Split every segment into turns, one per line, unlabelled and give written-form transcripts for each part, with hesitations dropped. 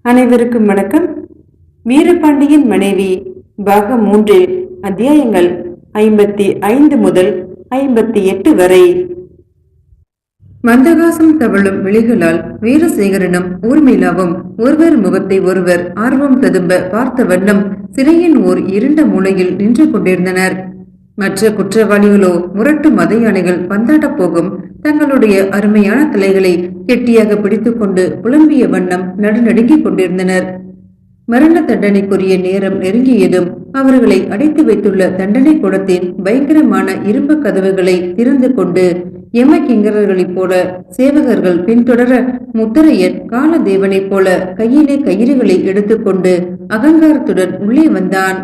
அனைவருக்கும் வணக்கம். வீரபாண்டியன் மனைவி பாகம் 3 அத்தியாயங்கள் 55 முதல் 58 வரை. மந்தகாசம் தவழும் விழிகளால் வீரசேகரனும் ஊர்மிளாவும் ஒருவர் முகத்தை ஒருவர் ஆர்வம் ததும்ப பார்த்த வண்ணம் சிறையின் ஓர் இருண்ட மூலையில் நின்று கொண்டிருந்தனர். மற்ற குற்றவாளிகளோ முரட்டு மத யானைகள் பந்தாட போகும் தங்களுடைய அருமையான தலைகளை கெட்டியாக பிடித்துக் கொண்டு புலம்பிய வண்ணம் நடுநடுங்கிக் கொண்டிருந்தனர். மரண தண்டனைக்குரிய நேரம் நெருங்கியதும் அவர்களை அடைத்து வைத்துள்ள தண்டனை கூடத்தின் பயங்கரமான இரும்பு கதவுகளை திறந்து கொண்டு யம கிங்கரர்களைப் போல சேவகர்கள் பின்தொடர முத்தரையன் காலதேவனைப் போல கையிலே கயிறுகளை எடுத்துக்கொண்டு அகங்காரத்துடன் உள்ளே வந்தான்.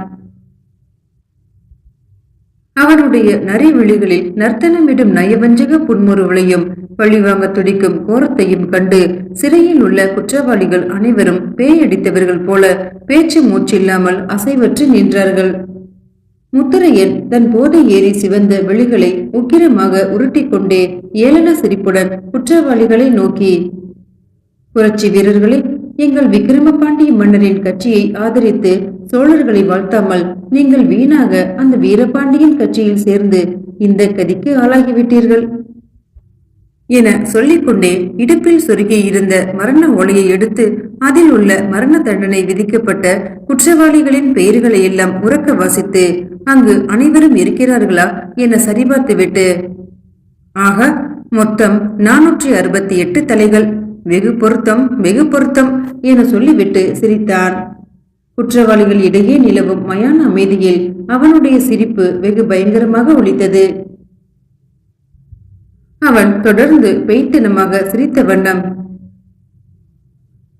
அவனுடைய நரிவிழிகளில் நர்த்தனமிடும் நயவஞ்சக புன்முறுவலையும் பழிவாங்க துடிக்கும் கோரத்தையும் கண்டு சிறையில் உள்ள குற்றவாளிகள் அனைவரும் பேயடித்தவர்கள் போல பேச்சு மூச்சில்லாமல் அசைவற்று நின்றார்கள். முத்தரையன் தன் போதை ஏறி சிவந்த விழிகளை உக்கிரமாக உருட்டிக்கொண்டே ஏளன சிரிப்புடன் குற்றவாளிகளை நோக்கி, புரட்சி வீரர்களை, எங்கள் விக்கிரமபாண்டிய மன்னரின் கட்சியை ஆதரித்து சோழர்களை வாழ்த்தாமல் நீங்கள் வீணாக அந்த வீரபாண்டியன் கட்சியில் சேர்ந்து இந்த கதிக்கு ஆளாகிவிட்டீர்கள் என சொல்லிக்கொண்டே இடுப்பில் சொருகி இருந்த மரண ஓலையை எடுத்து அதில் உள்ள மரண தண்டனை விதிக்கப்பட்ட குற்றவாளிகளின் பெயர்களை எல்லாம் உறக்க வாசித்து அங்கு அனைவரும் இருக்கிறார்களா என சரிபார்த்துவிட்டு, ஆக மொத்தம் 468 தலைகள், வெகு பொருத்தம் வெகு பொருத்தம் என சொல்லிவிட்டு சிரித்தான். குற்றவாளிகள் இடையே நிலவும் மயான அமைதியில் அவனுடைய சிரிப்பு வெகு பயங்கரமாக ஒலித்தது. அவன் தொடர்ந்து பெய்த்தனமாக சிரித்த வண்ணம்,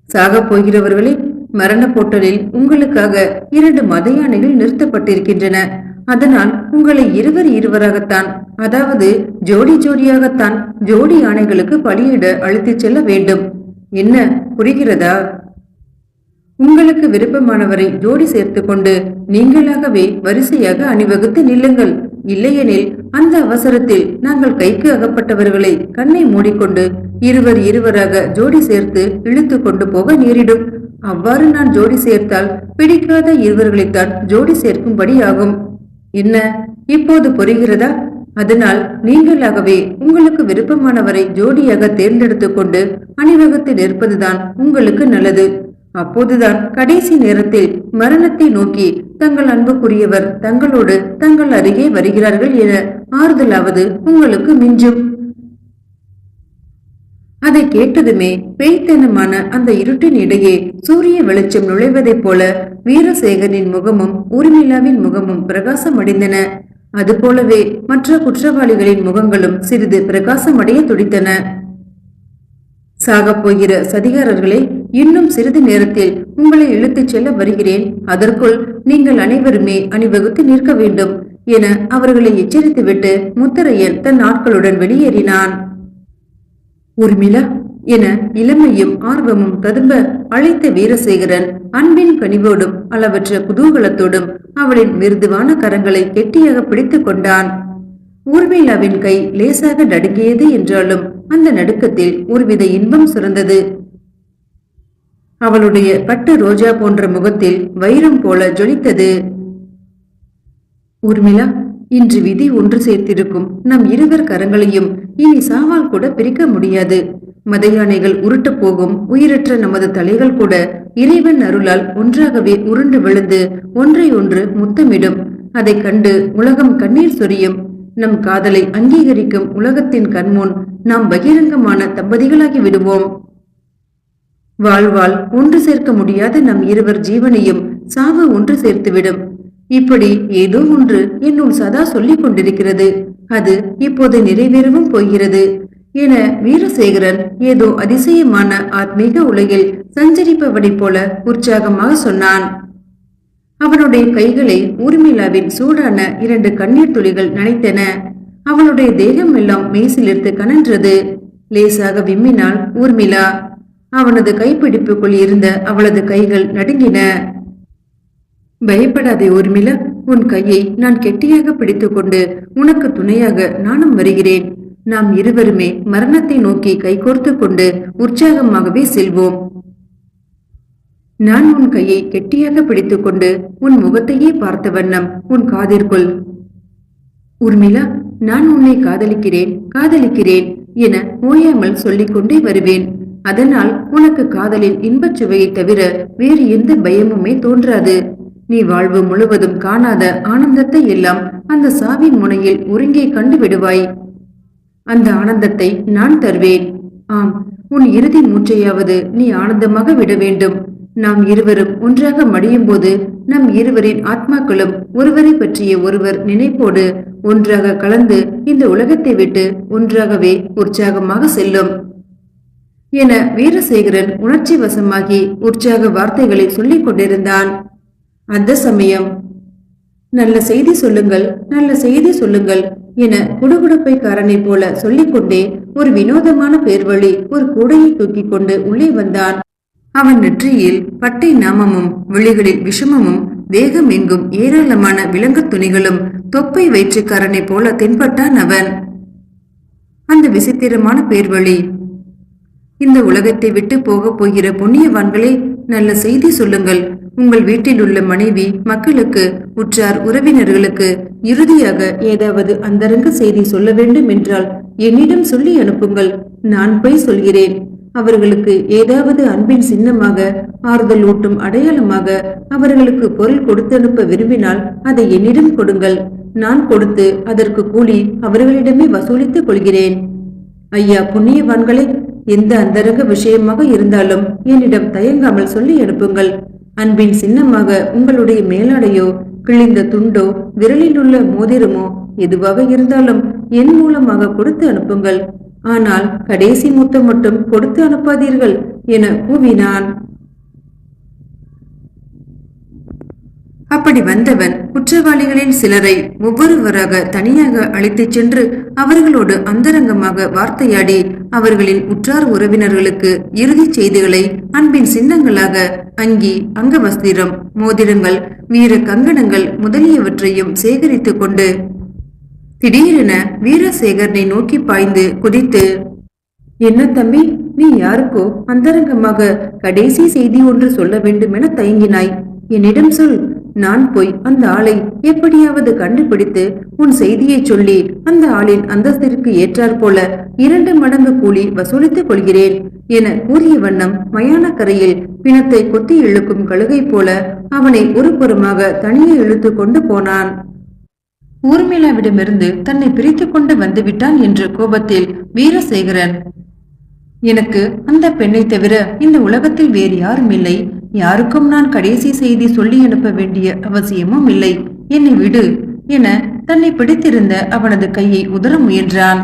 சாகப் போகிறவர்களே, மரண போட்டலில் உங்களுக்காக 2 மத யானைகள் நிறுத்தப்பட்டிருக்கின்றன. அதனால் உங்களை இருவராகத்தான், அதாவது ஜோடி ஜோடியாகத்தான் ஜோடி யானைகளுக்கு பலியிட அழைத்துச் செல்ல வேண்டும். என்ன புரிகிறதா? உங்களுக்கு விருப்பமானவரை ஜோடி சேர்த்து கொண்டு நீங்களாகவே வரிசையாக அணிவகுத்து நில்லுங்கள். இல்லையெனில் அந்த அவசரத்தில் நாங்கள் கைக்கு அகப்பட்டவர்களை கண்ணை மூடிக்கொண்டு இருவராக ஜோடி சேர்த்து இழுத்து கொண்டு போக நேரிடும். அவ்வாறு நான் ஜோடி சேர்த்தால் பிடிக்காத இருவர்களைத்தான் ஜோடி சேர்க்கும்படி ஆகும். என்ன இப்போது புரிகிறதா? அதனால் நீங்களாகவே உங்களுக்கு விருப்பமானவரை ஜோடியாக தேர்ந்தெடுத்து கொண்டு அணிவகுத்து நிற்பதுதான் உங்களுக்கு நல்லது. அப்போதுதான் கடைசி நேரத்தில் மரணத்தை நோக்கி தங்கள் அன்புக்குரியவர் தங்களோடு தங்கள் அருகே வருகிறார்கள் என ஆறுதலாவது உங்களுக்கு மிஞ்சும். அதை கேட்டதுமே பேய்த்தனமான அந்த இருட்டின் இடையே சூரிய வெளிச்சம் நுழைவதைப் போல வீரசேகரின் முகமும் ஊர்மிளாவின் முகமும் பிரகாசம் அடைந்தன. அதுபோலவே மற்ற குற்றவாளிகளின் முகங்களும் சிறிது பிரகாசமடைய துடித்தன. சாகப் போகிற சதிகாரர்களே, இன்னும் சிறிது நேரத்தில் உங்களை இழுத்துச் செல்ல வருகிறேன். அதற்குள் நீங்கள் அனைவருமே அணிவகுத்து நிற்க வேண்டும் என அவர்களை எச்சரித்துவிட்டு முத்தரையன் தன் ஆட்களுடன் வெளியேறினான். ஊர்மிளா என இளமையும் ஆர்வமும் ததும்ப அழைத்த வீரசேகரன் அன்பின் கனிவோடும் அளவற்ற குதூகலத்தோடும் அவளின் மிருதுவான கரங்களை கெட்டியாக பிடித்துக் கொண்டான். ஊர்மிளாவின் கை லேசாக நடுங்கியது என்றாலும் அந்த நடுக்கத்தில் ஒருவித இன்பம் சுரந்தது. அவளுடைய பட்டு ரோஜா போன்ற முகத்தில் வைரம் போல ஜொலித்தது. ஊர்மிளா, இன்று விதி ஒன்று சேர்த்திருக்கும் நம் இருவர் கரங்களையும் இனி சாவால் கூட பிரிக்க முடியாது. மத யானைகள் உருட்டு போகும் உயிரற்ற நமது தலைகள் கூட இறைவன் அருளால் ஒன்றாகவே உருண்டு விழுந்து ஒன்றை ஒன்று முத்தமிடும். அதை கண்டு உலகம் கண்ணீர் சொரியும். நம் காதலை அங்கீகரிக்கும் உலகத்தின் கண்முன் நாம் பகிரங்கமான தம்பதிகளாகி விடுவோம். வாழ்வால் ஒன்று சேர்க்க முடியாத நம் இருவர் ஜீவனையும் சாவு ஒன்று சேர்த்துவிடும். இப்படி ஏதோ ஒன்று என்னுள் சதா சொல்லிக் கொண்டிருக்கிறது. அது இப்போது நிறைவேறவும் போகிறது என வீரசேகரன் ஏதோ அதிசயமான ஆத்மீக உலகில் சஞ்சரிப்பவனை போல உற்சாகமாக சொன்னான். அவனுடைய கைகளை ஊர்மிளாவின் சூடான 2 கண்ணீர் துளிகள் நனைத்தன. அவளுடைய தேகம் எல்லாம் மெய்சிலிர்த்து கனன்றது. லேசாக விம்மினாள் ஊர்மிளா. அவனது கைப்பிடிப்புக்குள் இருந்த அவளது கைகள் நடுங்கின. பயப்படாதே ஊர்மிளா, உன் கையை நான் கெட்டியாக பிடித்துக் கொண்டு உனக்கு துணையாக நானும் வருகிறேன். நாம் இருவருமே மரணத்தை நோக்கி கைகோர்த்து கொண்டு உற்சாகமாகவே செல்வோம். நான் உன் கையை கெட்டியாக பிடித்துக்கொண்டு உன் முகத்தையே பார்த்த வண்ணம் உன் காதிற்குள், ஊர்மிளா, நான் உன்னை காதலிக்கிறேன் காதலிக்கிறேன் என ஓயாமல் சொல்லிக் கொண்டே வருவேன். அதனால் உனக்கு காதலின் இன்பச் சுவையை தவிர வேறு எந்த பயமுமே தோன்றாது. நீ வாழ்வு முழுவதும் காணாத ஆனந்தத்தை எல்லாம் அந்த சாவின் முனையில் ஒருங்கே கண்டு விடுவாய். அந்த ஆனந்தத்தை நான் தருவேன். ஆம், உன் இறுதி மூச்சையாவது நீ ஆனந்தமாக விட வேண்டும். நாம் இருவரும் ஒன்றாக மடியும் போது நம் இருவரின் ஆத்மாக்களும் ஒருவரை பற்றிய ஒருவர் நினைப்போடு ஒன்றாக கலந்து இந்த உலகத்தை விட்டு ஒன்றாகவே உற்சாகமாக செல்லும் என வீரசேகரன் உணர்ச்சி வசமாகி உற்சாக வார்த்தைகளை சொல்லிக் கொண்டிருந்தான். அந்த சமயம், நல்ல செய்தி சொல்லுங்கள், நல்ல செய்தி சொல்லுங்கள் என குடுகுடுப்பைக்காரனை போல சொல்லிக்கொண்டே ஒரு வினோதமான பேர்வழி ஒரு கூடையை தூக்கி கொண்டு உள்ளே வந்தான். அவன் நெற்றியில் பட்டை நாமமும் விழிகளில் விஷமமும் தேகம் எங்கும் ஏராளமான விலங்கு துணிகளும் தொப்பை வயிற்றுக்காரனை போல தென்பட்டான் அவன். அந்த விசித்திரமான பேர்வழி, இந்த உலகத்தை விட்டு போக போகிற புண்ணியவான்களே, நல்ல செய்தி சொல்லுங்கள். உங்கள் வீட்டில் உள்ள மனைவி மக்களுக்கு, உற்றார் உறவினர்களுக்கு இறுதியாக ஏதாவது அந்தரங்க செய்தி சொல்ல வேண்டும் என்றால் என்னிடம் சொல்லி அனுப்புங்கள். நான் போய் சொல்கிறேன். அவர்களுக்கு ஏதாவது அன்பின் சின்னமாக, ஆறுதல் ஊட்டும் அடையாளமாக அவர்களுக்கு பொருள் கொடுத்து அனுப்ப விரும்பினால் அதை என்னிடம் கொடுங்கள். நான் கொடுத்து அதற்கு கூலி அவர்களிடமே வசூலித்துக் கொள்கிறேன். ஐயா புண்ணியவான்களே, எந்த அந்தரங்க விஷயமாக இருந்தாலும் என்னிடம் தயங்காமல் சொல்லி அனுப்புங்கள். அன்பின் சின்னமாக உங்களுடைய மேலாடையோ, கிழிந்த துண்டோ, விரலில் உள்ள மோதிரமோ எதுவாக இருந்தாலும் என் மூலமாக கொடுத்து அனுப்புங்கள். ஆனால் கடைசி முத்தம் மட்டும் கொடுத்து அனுப்பாதீர்கள் என கூவினான். அப்படி வந்தவன் குற்றவாளிகளின் சிலரை ஒவ்வொருவராக தனியாக அழைத்துச் சென்று அவர்களோடு அந்தரங்கமாக வார்த்தையாடி அவர்களின் உற்றார் உறவினர்களுக்கு இறுதி செய்திகளை அன்பின் சின்னங்களாக அங்கி, அங்கவஸ்திரம், மோதிரங்கள், வீர கங்கணங்கள் முதலியவற்றையும் சேகரித்துக் கொண்டு திடீரென வீரசேகரனை நோக்கி பாய்ந்து குதித்து, என்ன தம்பி, நீ யாருக்கோ அந்தரங்கமாக கடைசி செய்தி ஒன்று சொல்ல வேண்டும் என தயங்கினாய். என்னிடம் சொல். நான் போய் அந்த ஆளை எப்படியாவது கண்டுபிடித்து உன் செய்தியை சொல்லி அந்த ஆளின் அந்தஸ்திற்கு ஏற்றாற் போல 2 மடங்கு கூலி வசூலித்துக் கொள்கிறேன் என கூறிய வண்ணம் மயானக்கரையில் பிணத்தை கொத்தி இழுக்கும் கழுகை போல அவனை ஒரு புறமாக தனியே இழுத்து கொண்டு போனான். ஊர்மிளாவிடமிருந்து தன்னை பிரித்து கொண்டு வந்துவிட்டான் என்ற கோபத்தில் வீரசேகரன், எனக்கு அந்த பெண்ணை தவிர இந்த உலகத்தில் வேறு யாரும் இல்லை. யாருக்கும் நான் கடைசி செய்தி சொல்லி அனுப்ப வேண்டிய அவசியமும் இல்லை. என்னை விடு என தன்னை பிடித்திருந்த அவனது கையை உதற முயன்றான்.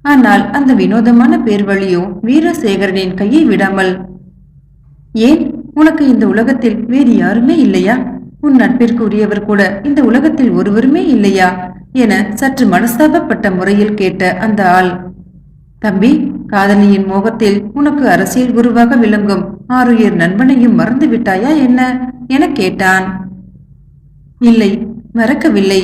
ஆனால் அந்த வினோதமான பேர்வழியோ வீரசேகரனின் கையை விடாமல், ஏன், உனக்கு இந்த உலகத்தில் வேறு யாருமே இல்லையா? உன் நட்பிற்கு உரியவர் கூட இந்த உலகத்தில் ஒருவருமே இல்லையா என சற்று மனஸ்தாபப்பட்ட முறையில் கேட்ட அந்த ஆள், தம்பி, காதலியின் மோகத்தில் உனக்கு அரசியல் குருவாக விளங்கும் ஆருயிர் நண்பனையும் மறந்து விட்டாயா என்ன என கேட்டான். இல்லை, மறக்கவில்லை.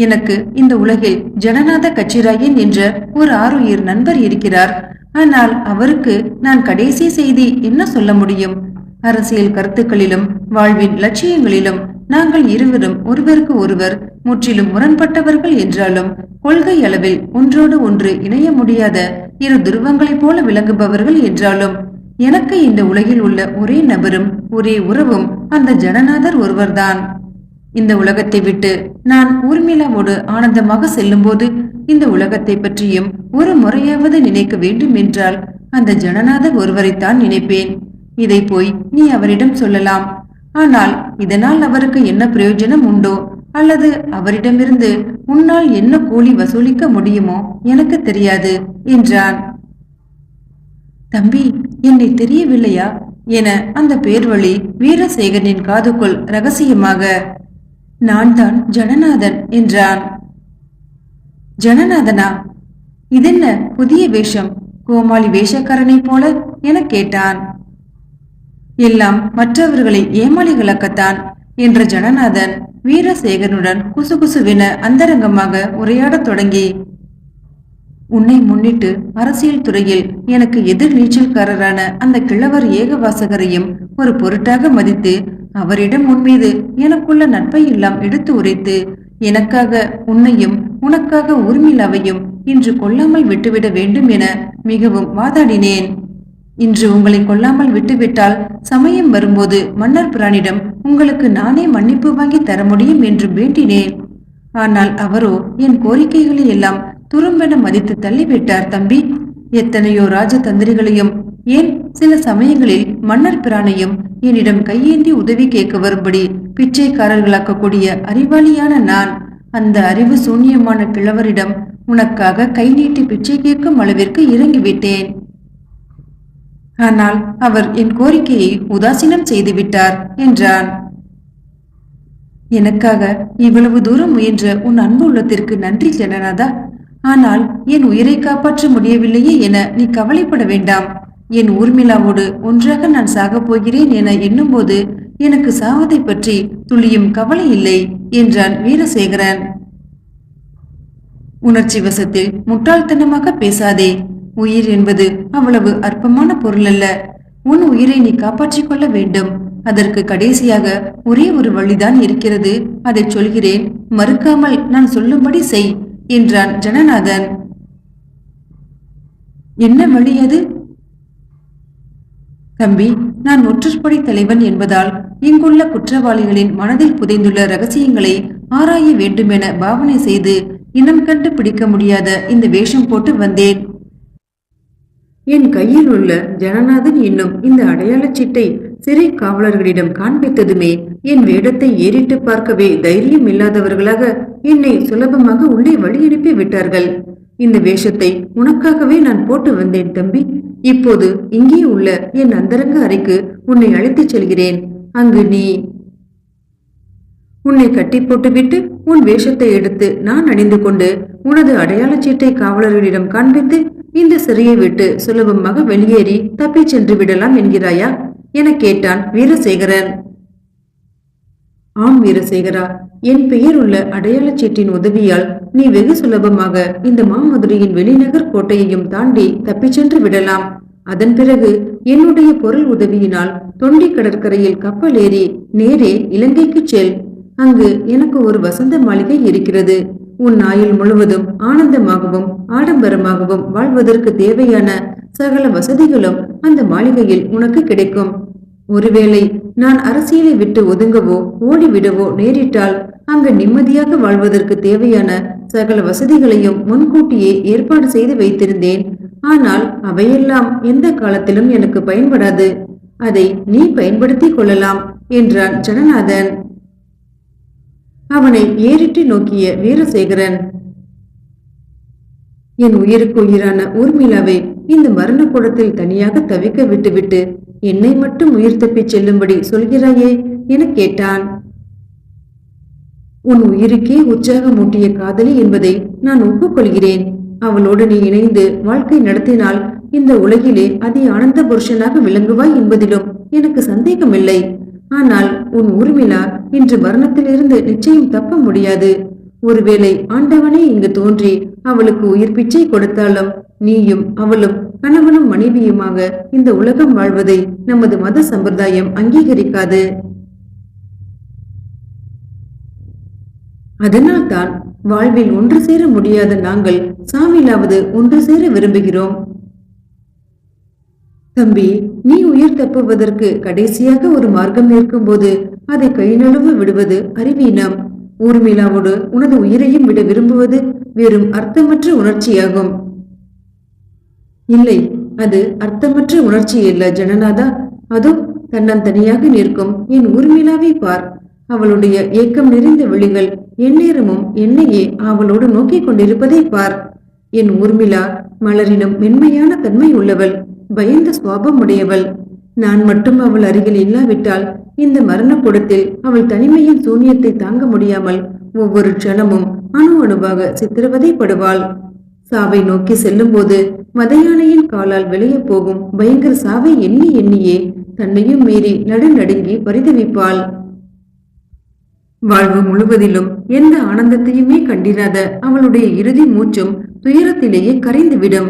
எனக்கு இந்த உலகில் ஜனநாத கச்சிராயன் என்ற ஒரு ஆருயிர் நண்பர் இருக்கிறார். ஆனால் அவருக்கு நான் கடைசி செய்தி என்ன சொல்ல முடியும்? அரசியல் கருத்துக்களிலும் வாழ்வின் லட்சியங்களிலும் நாங்கள் இருவரும் ஒருவருக்கு ஒருவர் முற்றிலும் முரண்பட்டவர்கள் என்றாலும் கொள்கை அளவில் ஒன்றோடு ஒன்று இணைய முடியாத இரு துருவங்களைப் போல விளங்குபவர்கள் என்றாலும் எனக்கு இந்த உலகில் உள்ள ஒரே நபரும் ஒரே உறவும் அந்த ஜனநாதர் ஒருவர்தான். இந்த உலகத்தை விட்டு நான் ஊர்மிளாவோடு ஆனந்தமாக செல்லும் போது இந்த உலகத்தை பற்றியும் ஒரு முறையாவது நினைக்க வேண்டும் என்றால் அந்த ஜனநாதர் ஒருவரைத்தான் நினைப்பேன். இதை போய் நீ அவரிடம் சொல்லலாம். ஆனால் இதனால் அவருக்கு என்ன பிரயோஜனம் உண்டோ அல்லது அவரிடமிருந்து உன்னால் என்ன கூலி வசூலிக்க முடியுமோ எனக்கு தெரியாது என்றான். தம்பி, என்னை தெரியவில்லையா என அந்த பேர்வழி வீரசேகரனின் காதுக்குள் ரகசியமாக, நான் தான் ஜனநாதன் என்றான். ஜனநாதனா? இதென்ன புதிய வேஷம், கோமாளி வேஷக்காரனை போல என கேட்டான். எல்லாம் மற்றவர்களை ஏமாளிகளாக்கத்தான் என்ற ஜனநாதன் வீரசேகரனுடன் குசுகுசுவென அந்தரங்கமாக உரையாடத் தொடங்கி, உன்னை முன்னிட்டு அரசியல் துறையில் எனக்கு எதிர் நீச்சல்காரரான அந்த கிழவர் ஏகவாசகரையும் ஒரு பொருட்டாக மதித்து அவரிடம் உன்மீது எனக்குள்ள நட்பை எல்லாம் எடுத்து உரைத்து எனக்காக உன்னையும் உனக்காக ஊர்மிளாவையும் இன்று கொல்லாமல் விட்டுவிட வேண்டும் என மிகவும் வாதாடினேன். இன்று உங்களை கொல்லாமல் விட்டுவிட்டால் சமயம் வரும்போது மன்னர் பிரானிடம் உங்களுக்கு நானே மன்னிப்பு வாங்கி தர முடியும் என்று வேண்டினேன். ஆனால் அவரோ என் கோரிக்கைகளை எல்லாம் துரும்பென மதித்து தள்ளிவிட்டார் தம்பி. எத்தனையோ ராஜதந்திரிகளையும் ஏன் சில சமயங்களில் மன்னர் பிரானையும் என்னிடம் கையேந்தி உதவி கேட்க வரும்படி பிச்சைக்காரர்களாக்கக்கூடிய அறிவாளியான நான் அந்த அறிவு சூன்யமான கிழவரிடம் உனக்காக கை நீட்டி பிச்சை கேட்கும் அளவிற்கு இறங்கிவிட்டேன். ஆனால் அவர் என் கோரிக்கையை உதாசீனம் செய்துவிட்டார் என்றான். எனக்காக இவ்வளவு தூரம் முயன்ற உன் அன்பு உள்ளத்திற்கு நன்றி ஜனநாதா. ஆனால் என் உயிரை காப்பாற்ற முடியவில்லையே என நீ கவலைப்பட வேண்டாம். என் ஊர்மிளாவோடு ஒன்றாக நான் சாகப் போகிறேன் என எண்ணும்போது எனக்கு சாவதை பற்றி துளியும் கவலை இல்லை என்றான் வீரசேகரன். உணர்ச்சி வசத்தில் முட்டாள்தனமாக பேசாதே. உயிர் என்பது அவ்வளவு அற்பமான பொருள் அல்ல. உன் உயிரை நீ காப்பாற்றிக் கொள்ள வேண்டும். அதற்கு கடைசியாக ஒரே ஒரு வழிதான் இருக்கிறது. அதை சொல்கிறேன், மறுக்காமல் நான் சொல்லும்படி செய் என்றான் ஜனநாதன். என்ன வழி அது? தம்பி, நான் ஒற்றற்படை தலைவன் என்பதால் இங்குள்ள குற்றவாளிகளின் மனதில் புதைந்துள்ள ரகசியங்களை ஆராய வேண்டுமென பாவனை செய்து இனம் கண்டு பிடிக்க முடியாத இந்த வேஷம் போட்டு வந்தேன். என் கையில் உள்ள ஜனநாதன் என்னும் இந்த அடையாளச் சீட்டை சிறை காவலர்களிடம் காண்பித்ததுமே என் வேடத்தை ஏறிட்டு பார்க்கவே தைரியம் இல்லாதவர்களாக என்னை சுலபமாக உள்ளே வழி அனுப்பி விட்டார்கள். இந்த வேஷத்தை உனக்காகவே நான் போட்டு வந்தேன் தம்பி. இப்போது இங்கே உள்ள என் அந்தரங்க அறைக்கு உன்னை அழைத்துச் செல்கிறேன். அங்கு நீ உன்னை கட்டி போட்டுவிட்டு உன் வேஷத்தை எடுத்து நான் அணிந்து கொண்டு உனது அடையாளச் சீட்டை காவலர்களிடம் காண்பித்து இந்த சிறையை விட்டு சுலபமாக வெளியேறி தப்பிச் சென்று விடலாம் என்கிறாயா என கேட்டான் வீரசேகரன். ஆம் வீரசேகரா, என் பெயர் உள்ள அடையாளச் சீட்டின் உதவியால் நீ வெகு சுலபமாக இந்த மாமதுரையின் வெளிநகர் கோட்டையையும் தாண்டி தப்பிச் சென்று விடலாம். அதன் பிறகு என்னுடைய பொருள் உதவியினால் தொண்டி கடற்கரையில் கப்பல் ஏறி நேரே இலங்கைக்கு செல். அங்கு எனக்கு ஒரு வசந்த மாளிகை இருக்கிறது. உன் ஆயுள் முழுவதும் ஆனந்தமாகவும் ஆடம்பரமாகவும் வாழ்வதற்கு தேவையான சகல வசதிகளும் அந்த மாளிகையில் உனக்கு கிடைக்கும். ஒருவேளை நான் அரசியலை விட்டு ஒதுங்கவோ ஓடிவிடவோ நேரிட்டால் அங்கு நிம்மதியாக வாழ்வதற்கு தேவையான சகல வசதிகளையும் முன்கூட்டியே ஏற்பாடு செய்து வைத்திருந்தேன். ஆனால் அவையெல்லாம் எந்த காலத்திலும் எனக்கு பயன்படாது. அதை நீ பயன்படுத்திக் கொள்ளலாம் என்றான் ஜனநாதன். அவனை ஏறிட்டு நோக்கிய வீரசேகரன், என் உயிருக்கு உயிரான ஊர்மிளாவை இந்த மரண கூடத்தில் தனியாக தவிக்க விட்டுவிட்டு என்னை மட்டும் உயிர் தப்பிச் செல்லும்படி சொல்கிறாயே என கேட்டான். உன் உயிருக்கே உற்சாகமூட்டிய காதலி என்பதை நான் ஒப்புக்கொள்கிறேன். அவளோடு நீ இணைந்து வாழ்க்கை நடத்தினால் இந்த உலகிலே அதி ஆனந்த புருஷனாக விளங்குவாய் என்பதிலும் எனக்கு சந்தேகமில்லை. ஆனால் உன் ஊர்மிளா இன்று மரணத்திலிருந்து நிச்சயம் தப்ப முடியாது. ஒருவேளை ஆண்டவனே இங்கு தோன்றி அவளுக்கு உயிர் பிச்சை கொடுத்தாலும் நீயும் அவளும் கணவனும் மனைவியுமாக இந்த உலகம் வாழ்வதை நமது மத சம்பிரதாயம் அங்கீகரிக்காது. அதனால்தான் வாழ்வில் ஒன்று சேர முடியாத நாங்கள் சாவிலாவது ஒன்று சேர விரும்புகிறோம். தம்பி, நீ உயிர் தப்புவதற்கு கடைசியாக ஒரு மார்க்கம் இருக்கும்போது அதை கை நழுவ விடுவது அறிவீனம். ஊர்மிளாவோடு உனது உயிரையும் விட விரும்புவது வெறும் அர்த்தமற்ற உணர்ச்சியாகும். இல்லை, அது அர்த்தமற்ற உணர்ச்சி இல்ல ஜனநாதா. அதோ தன்னந்தனியாக நிற்கும் என் ஊர்மிளாவை பார். அவளுடைய ஏக்கம் நிறைந்த விழிகள் எந்நேரமும் என்னையே அவளோடு நோக்கிக் கொண்டிருப்பதை பார். என் ஊர்மிளா மலரினும் மென்மையான தன்மை உள்ளவள், பயந்த சுவாபம் உடையவள். நான் மட்டும் அவள் அருகில் இல்லாவிட்டால் இந்த மரண கூடத்தில் அவள் தனிமையின் சூன்யத்தை தாங்க முடியாமல் ஒவ்வொரு க்ஷணமும் அணு அணுவாக சித்திரவதைப்படுவாள். சாவை நோக்கி செல்லும் போது மதையானையின் காலால் விளைய போகும் பயங்கர சாவை எண்ணி எண்ணியே தன்னையும் மீறி நடுநடுங்கி பரிதவிப்பாள். வாழ்வு முழுவதிலும் எந்த ஆனந்தத்தையுமே கண்டிராத அவளுடைய இறுதி மூச்சும் துயரத்திலேயே கரைந்துவிடும்.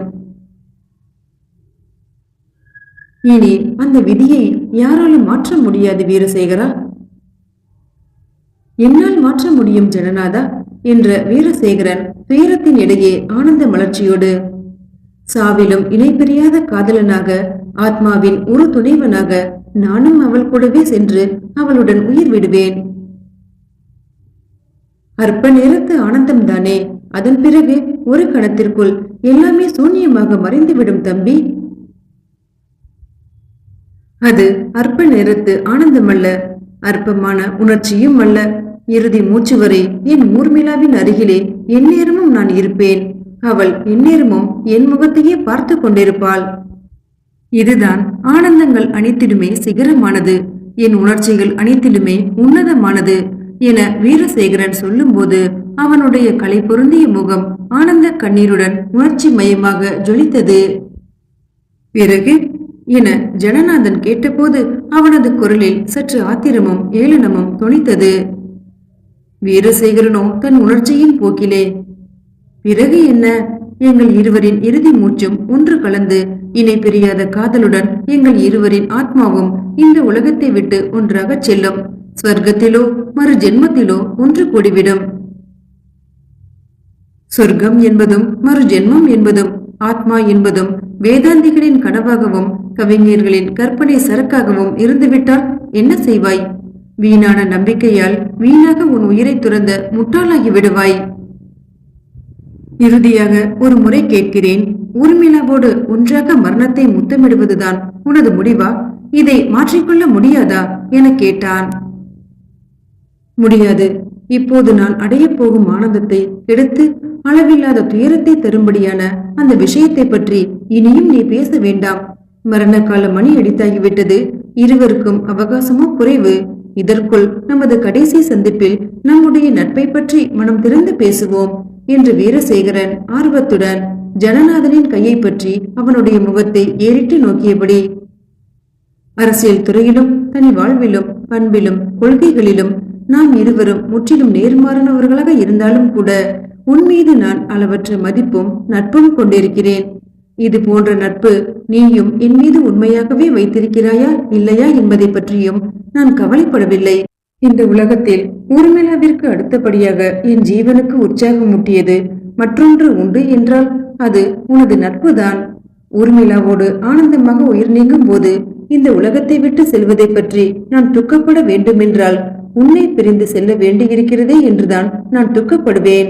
இனி அந்த விதியை யாராலும் மாற்ற முடியாது வீரசேகரா. என்னால் மாற்ற முடியும் ஜனநாதா என்ற வீரசேகரன் துயரத்தின் இடையே ஆனந்த மலர்ச்சியோடு, சாவிலும் இணை பிரியாத காதலனாக, ஆத்மாவின் ஒரு துணைவனாக நானும் அவள் கூடவே சென்று அவளுடன் உயிர் விடுவேன். அற்ப நேரத்து ஆனந்தம் தானே, அதன் பிறகு ஒரு கணத்திற்குள் எல்லாமே சூன்யமாக மறைந்துவிடும் தம்பி. அது அற்ப நேரத்து ஆனந்தமல்ல, அற்பமான உணர்ச்சியும் அல்ல. இறுதி மூச்சு வரை என் ஊர்மிளாவின் அருகிலே எந்நேரமும் நான் இருப்பேன். அவள் எந்நேரமும் என் முகத்தையே பார்த்து கொண்டிருப்பாள். இதுதான் ஆனந்தங்கள் அனைத்திலுமே சிகரமானது, என் உணர்ச்சிகள் அனைத்திலுமே உன்னதமானது என வீரசேகரன் சொல்லும் போது அவனுடைய கலை பொருந்திய முகம் ஆனந்த கண்ணீருடன் உணர்ச்சி மயமாக ஜொலித்தது. பிறகு என ஜனநாதன் கேட்டபோது அவனது குரலில் சற்று ஆத்திரமும் ஏளனமும் தொனித்தது. வீரசேகரனோ தன் உணர்ச்சியின் போக்கிலே, பிறகு என்ன, எங்கள் இருவரின் இறுதி மூச்சும் ஒன்று கலந்து இணை பிரியாத காதலுடன் எங்கள் இருவரின் ஆத்மாவும் இந்த உலகத்தை விட்டு ஒன்றாக செல்லும். ஸ்வர்க்கத்திலோ மறு ஜென்மத்திலோ ஒன்று கூடிவிடும். சொர்க்கம் என்பதும் மறு ஜென்மம் என்பதும் ஆத்மா என்பதும் வேதாந்திகளின் கனவாகவும் கவிஞர்களின் கற்பனை சரக்காகவும் இருந்துவிட்டால் என்ன செய்வாய்? வீணான நம்பிக்கையால் வீணாக உன் உயிரை துறந்த முட்டாளாகி விடுவாய். இறுதியாக ஒரு முறை கேட்கிறேன், ஊர்மிளாவோடு ஒன்றாக மரணத்தை முத்தமிடுவதுதான் உனது முடிவா? இதை மாற்றிக்கொள்ள முடியாதா என கேட்டான். முடியாது. இப்போது நான் அடைய போகும் ஆனந்தத்தை எடுத்து அளவில்லாத துயரத்தை தரும்படியான அந்த விஷயத்தை பற்றி இனியும் நீ பேச வேண்டாம். மரண கால மணி அடித்தாகிவிட்டது. இருவருக்கும் அவகாசமோ குறைவு. இதற்குள் நமது கடைசி சந்திப்பில் நம்முடைய நட்பை பற்றி மனம் திறந்து பேசுவோம் என்று வீரசேகரன் ஆர்வத்துடன் ஜனநாதனின் கையை பற்றி அவனுடைய முகத்தை ஏறிட்டு நோக்கியபடி, அரசியல் துறையிலும் தனி வாழ்விலும் பண்பிலும் கொள்கைகளிலும் நாம் இருவரும் முற்றிலும் நேர்மாறானவர்களாக இருந்தாலும் கூட உன்மீது நான் அளவற்ற மதிப்பும் நட்பும் கொண்டிருக்கிறேன். இது போன்ற நட்பு நீயும் என் மீது உண்மையாகவே வைத்திருக்கிறாயா இல்லையா என்பதை பற்றியும் நான் கவலைப்படவில்லை. இந்த உலகத்தில் ஊர்மிளாவிற்கு அடுத்தபடியாக என் ஜீவனுக்கு உற்சாகம் ஊட்டியது மற்றொன்று உண்டு என்றால் அது உனது நட்புதான். ஊர்மிளாவோடு ஆனந்தமாக உயிர் நீங்கும் போது இந்த உலகத்தை விட்டு செல்வதை பற்றி நான் துக்கப்பட வேண்டுமென்றால் உன்னை பிரிந்து செல்ல வேண்டியிருக்கிறதே என்றுதான் நான் துக்கப்படுவேன்.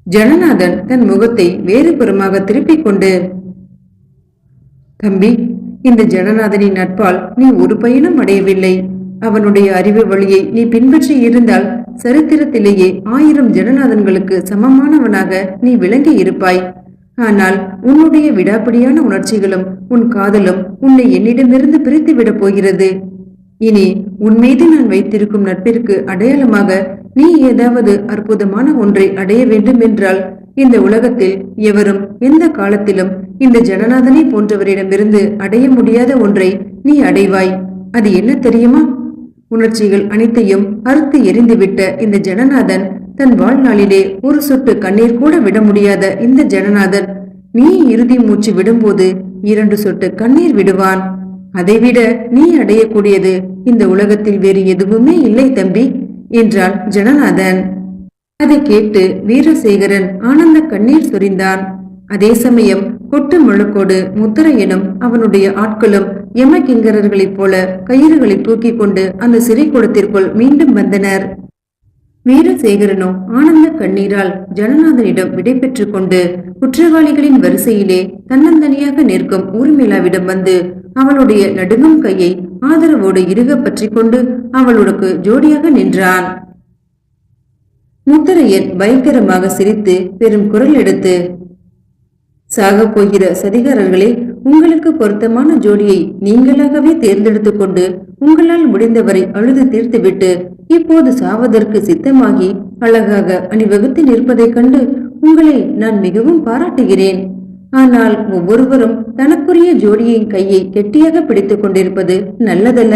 ஜனநாதன் தன் முகத்தை வேறு புறமாக திருப்பிக் கொண்டு, தம்பி, இந்த ஜனநாதனின் நட்பால் நீ ஒரு பயனும் அடையவில்லை. அவனுடைய அறிவு வழியை நீ பின்பற்றி இருந்தால் சரித்திரத்திலேயே 1000 ஜனநாதன்களுக்கு சமமானவனாக நீ விளங்கி இருப்பாய். ஆனால் உன்னுடைய விடாப்பிடியான உணர்ச்சிகளும் உன் காதலும் உன்னை என்னிடமிருந்து பிரித்து விட போகிறது. இனி உன் மீது நான் வைத்திருக்கும் நட்பிற்கு அடையாளமாக நீ ஏதாவது அற்புதமான ஒன்றை அடைய வேண்டும் என்றால் இந்த உலகத்தில் எவரும் எந்த காலத்திலும் இந்த ஜனநாதனை போன்றவரிடமிருந்து அடைய முடியாத ஒன்றை நீ அடைவாய். அது என்ன தெரியுமா? உணர்ச்சிகள் அனைத்தையும் அறுத்து எரிந்துவிட்ட இந்த ஜனநாதன், தன் வாழ்நாளிலே ஒரு சொட்டு கண்ணீர் கூட விட முடியாத இந்த ஜனநாதன், நீ இறுதி மூச்சு விடும்போது 2 சொட்டு கண்ணீர் விடுவான். அதைவிட நீ அடையக்கூடியது இந்த உலகத்தில் வேறு எதுவுமே இல்லை தம்பி என்றான் ஜனநாதன். அதை கேட்டு வீரசேகரன் ஆனந்த கண்ணீர் சொரிந்தான். அதே சமயம் கொட்டு முழக்கோடு முத்தரையனும் அவனுடைய ஆட்களும் யமகிங்கரர்களைப் போல கயிறுகளை தூக்கி கொண்டு அந்த சிறை கூடத்திற்குள் மீண்டும் வந்தனர். வீரசேகரனோ ஆனந்த கண்ணீரால் ஜனநாதனிடம் விடை பெற்றுக் கொண்டு குற்றவாளிகளின் வரிசையிலே தன்னந்தனியாக நிற்கும் ஊர்மிளாவிடம் வந்து அவளுடைய நடுங்கும் கையை ஆதரவோடு இறுக பற்றி கொண்டு அவளுக்கு ஜோடியாக நின்றான். முத்தரையன் பயங்கரமாக சிரித்து பெரும் குரல் எடுத்து, சாக போகிற சதிகாரர்களே, உங்களுக்கு பொருத்தமான ஜோடியை நீங்களாகவே தேர்ந்தெடுத்துக் கொண்டு உங்களால் முடிந்தவரை அழுது தீர்த்துவிட்டு இப்போது சாவதற்கு சித்தமாகி அழகாக அணிவகுத்து நிற்பதைக் கண்டு உங்களை நான் மிகவும் பாராட்டுகிறேன். ஆனால் ஒவ்வொருவரும் தனக்குரிய ஜோடியின் கையை கெட்டியாக பிடித்துக் கொண்டிருப்பது நல்லதல்ல.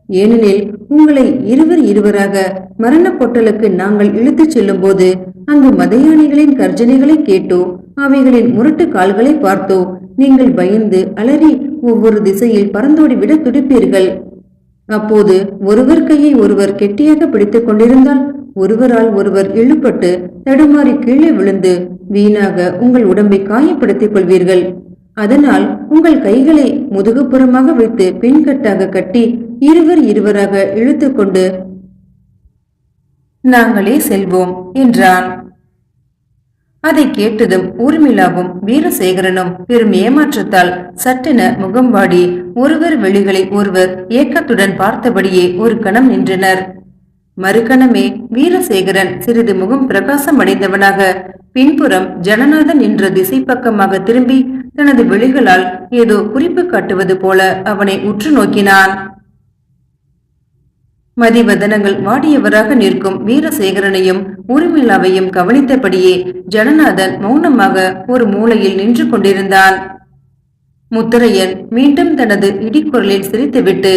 ஏனெனில் உங்களை இருவர் இருவராக மரண பொட்டலுக்கு நாங்கள் இழுத்துச் செல்லும் போது அங்கு மதையானைகளின் கர்ஜனைகளை கேட்டோ அவைகளின் முரட்டு கால்களை பார்த்தோ நீங்கள் பயந்து அலறி ஒவ்வொரு திசையில் பறந்தோடிவிட துடிப்பீர்கள். அப்போது ஒருவர் கையை ஒருவர் கெட்டியாக பிடித்துக் கொண்டிருந்தால் ஒருவரால் ஒருவர் இழுபட்டு தடுமாறி கீழே விழுந்து வீணாக உங்கள் உடம்பை காயப்படுத்திக் கொள்வீர்கள். அதனால் உங்கள் கைகளை முதுகுப்புறமாக வைத்து பின்கட்டாக கட்டி இருவர் இருவராக இழுத்து கொண்டு நாங்களே செல்வோம் என்றான். அதை கேட்டதும் ஊர்மிளாவும் வீரசேகரனும் பெரும் ஏமாற்றத்தால் சட்டென முகம் வாடி ஒருவர் வெளிகளை ஒருவர் ஏக்கத்துடன் பார்த்தபடியே ஒரு கணம் நின்றனர். மறுகணமே வீரசேகரன் சிறிது முகம் பிரகாசம் அடைந்தவனாக பின்புறம் ஜனநாதன் என்ற திசை பக்கமாக திரும்பி தனது விழிகளால் ஏதோ குறிப்பு காட்டுவது போல அவனை உற்று நோக்கினான். மதிவதனங்கள் வாடியவராக நிற்கும் வீரசேகரனையும் ஊர்மிளாவையும் கவனித்தபடியே ஜனநாதன் மௌனமாக ஒரு மூலையில் நின்று கொண்டிருந்தான். முத்தரையன் மீண்டும் தனது இடிக்குரலில் சிரித்துவிட்டு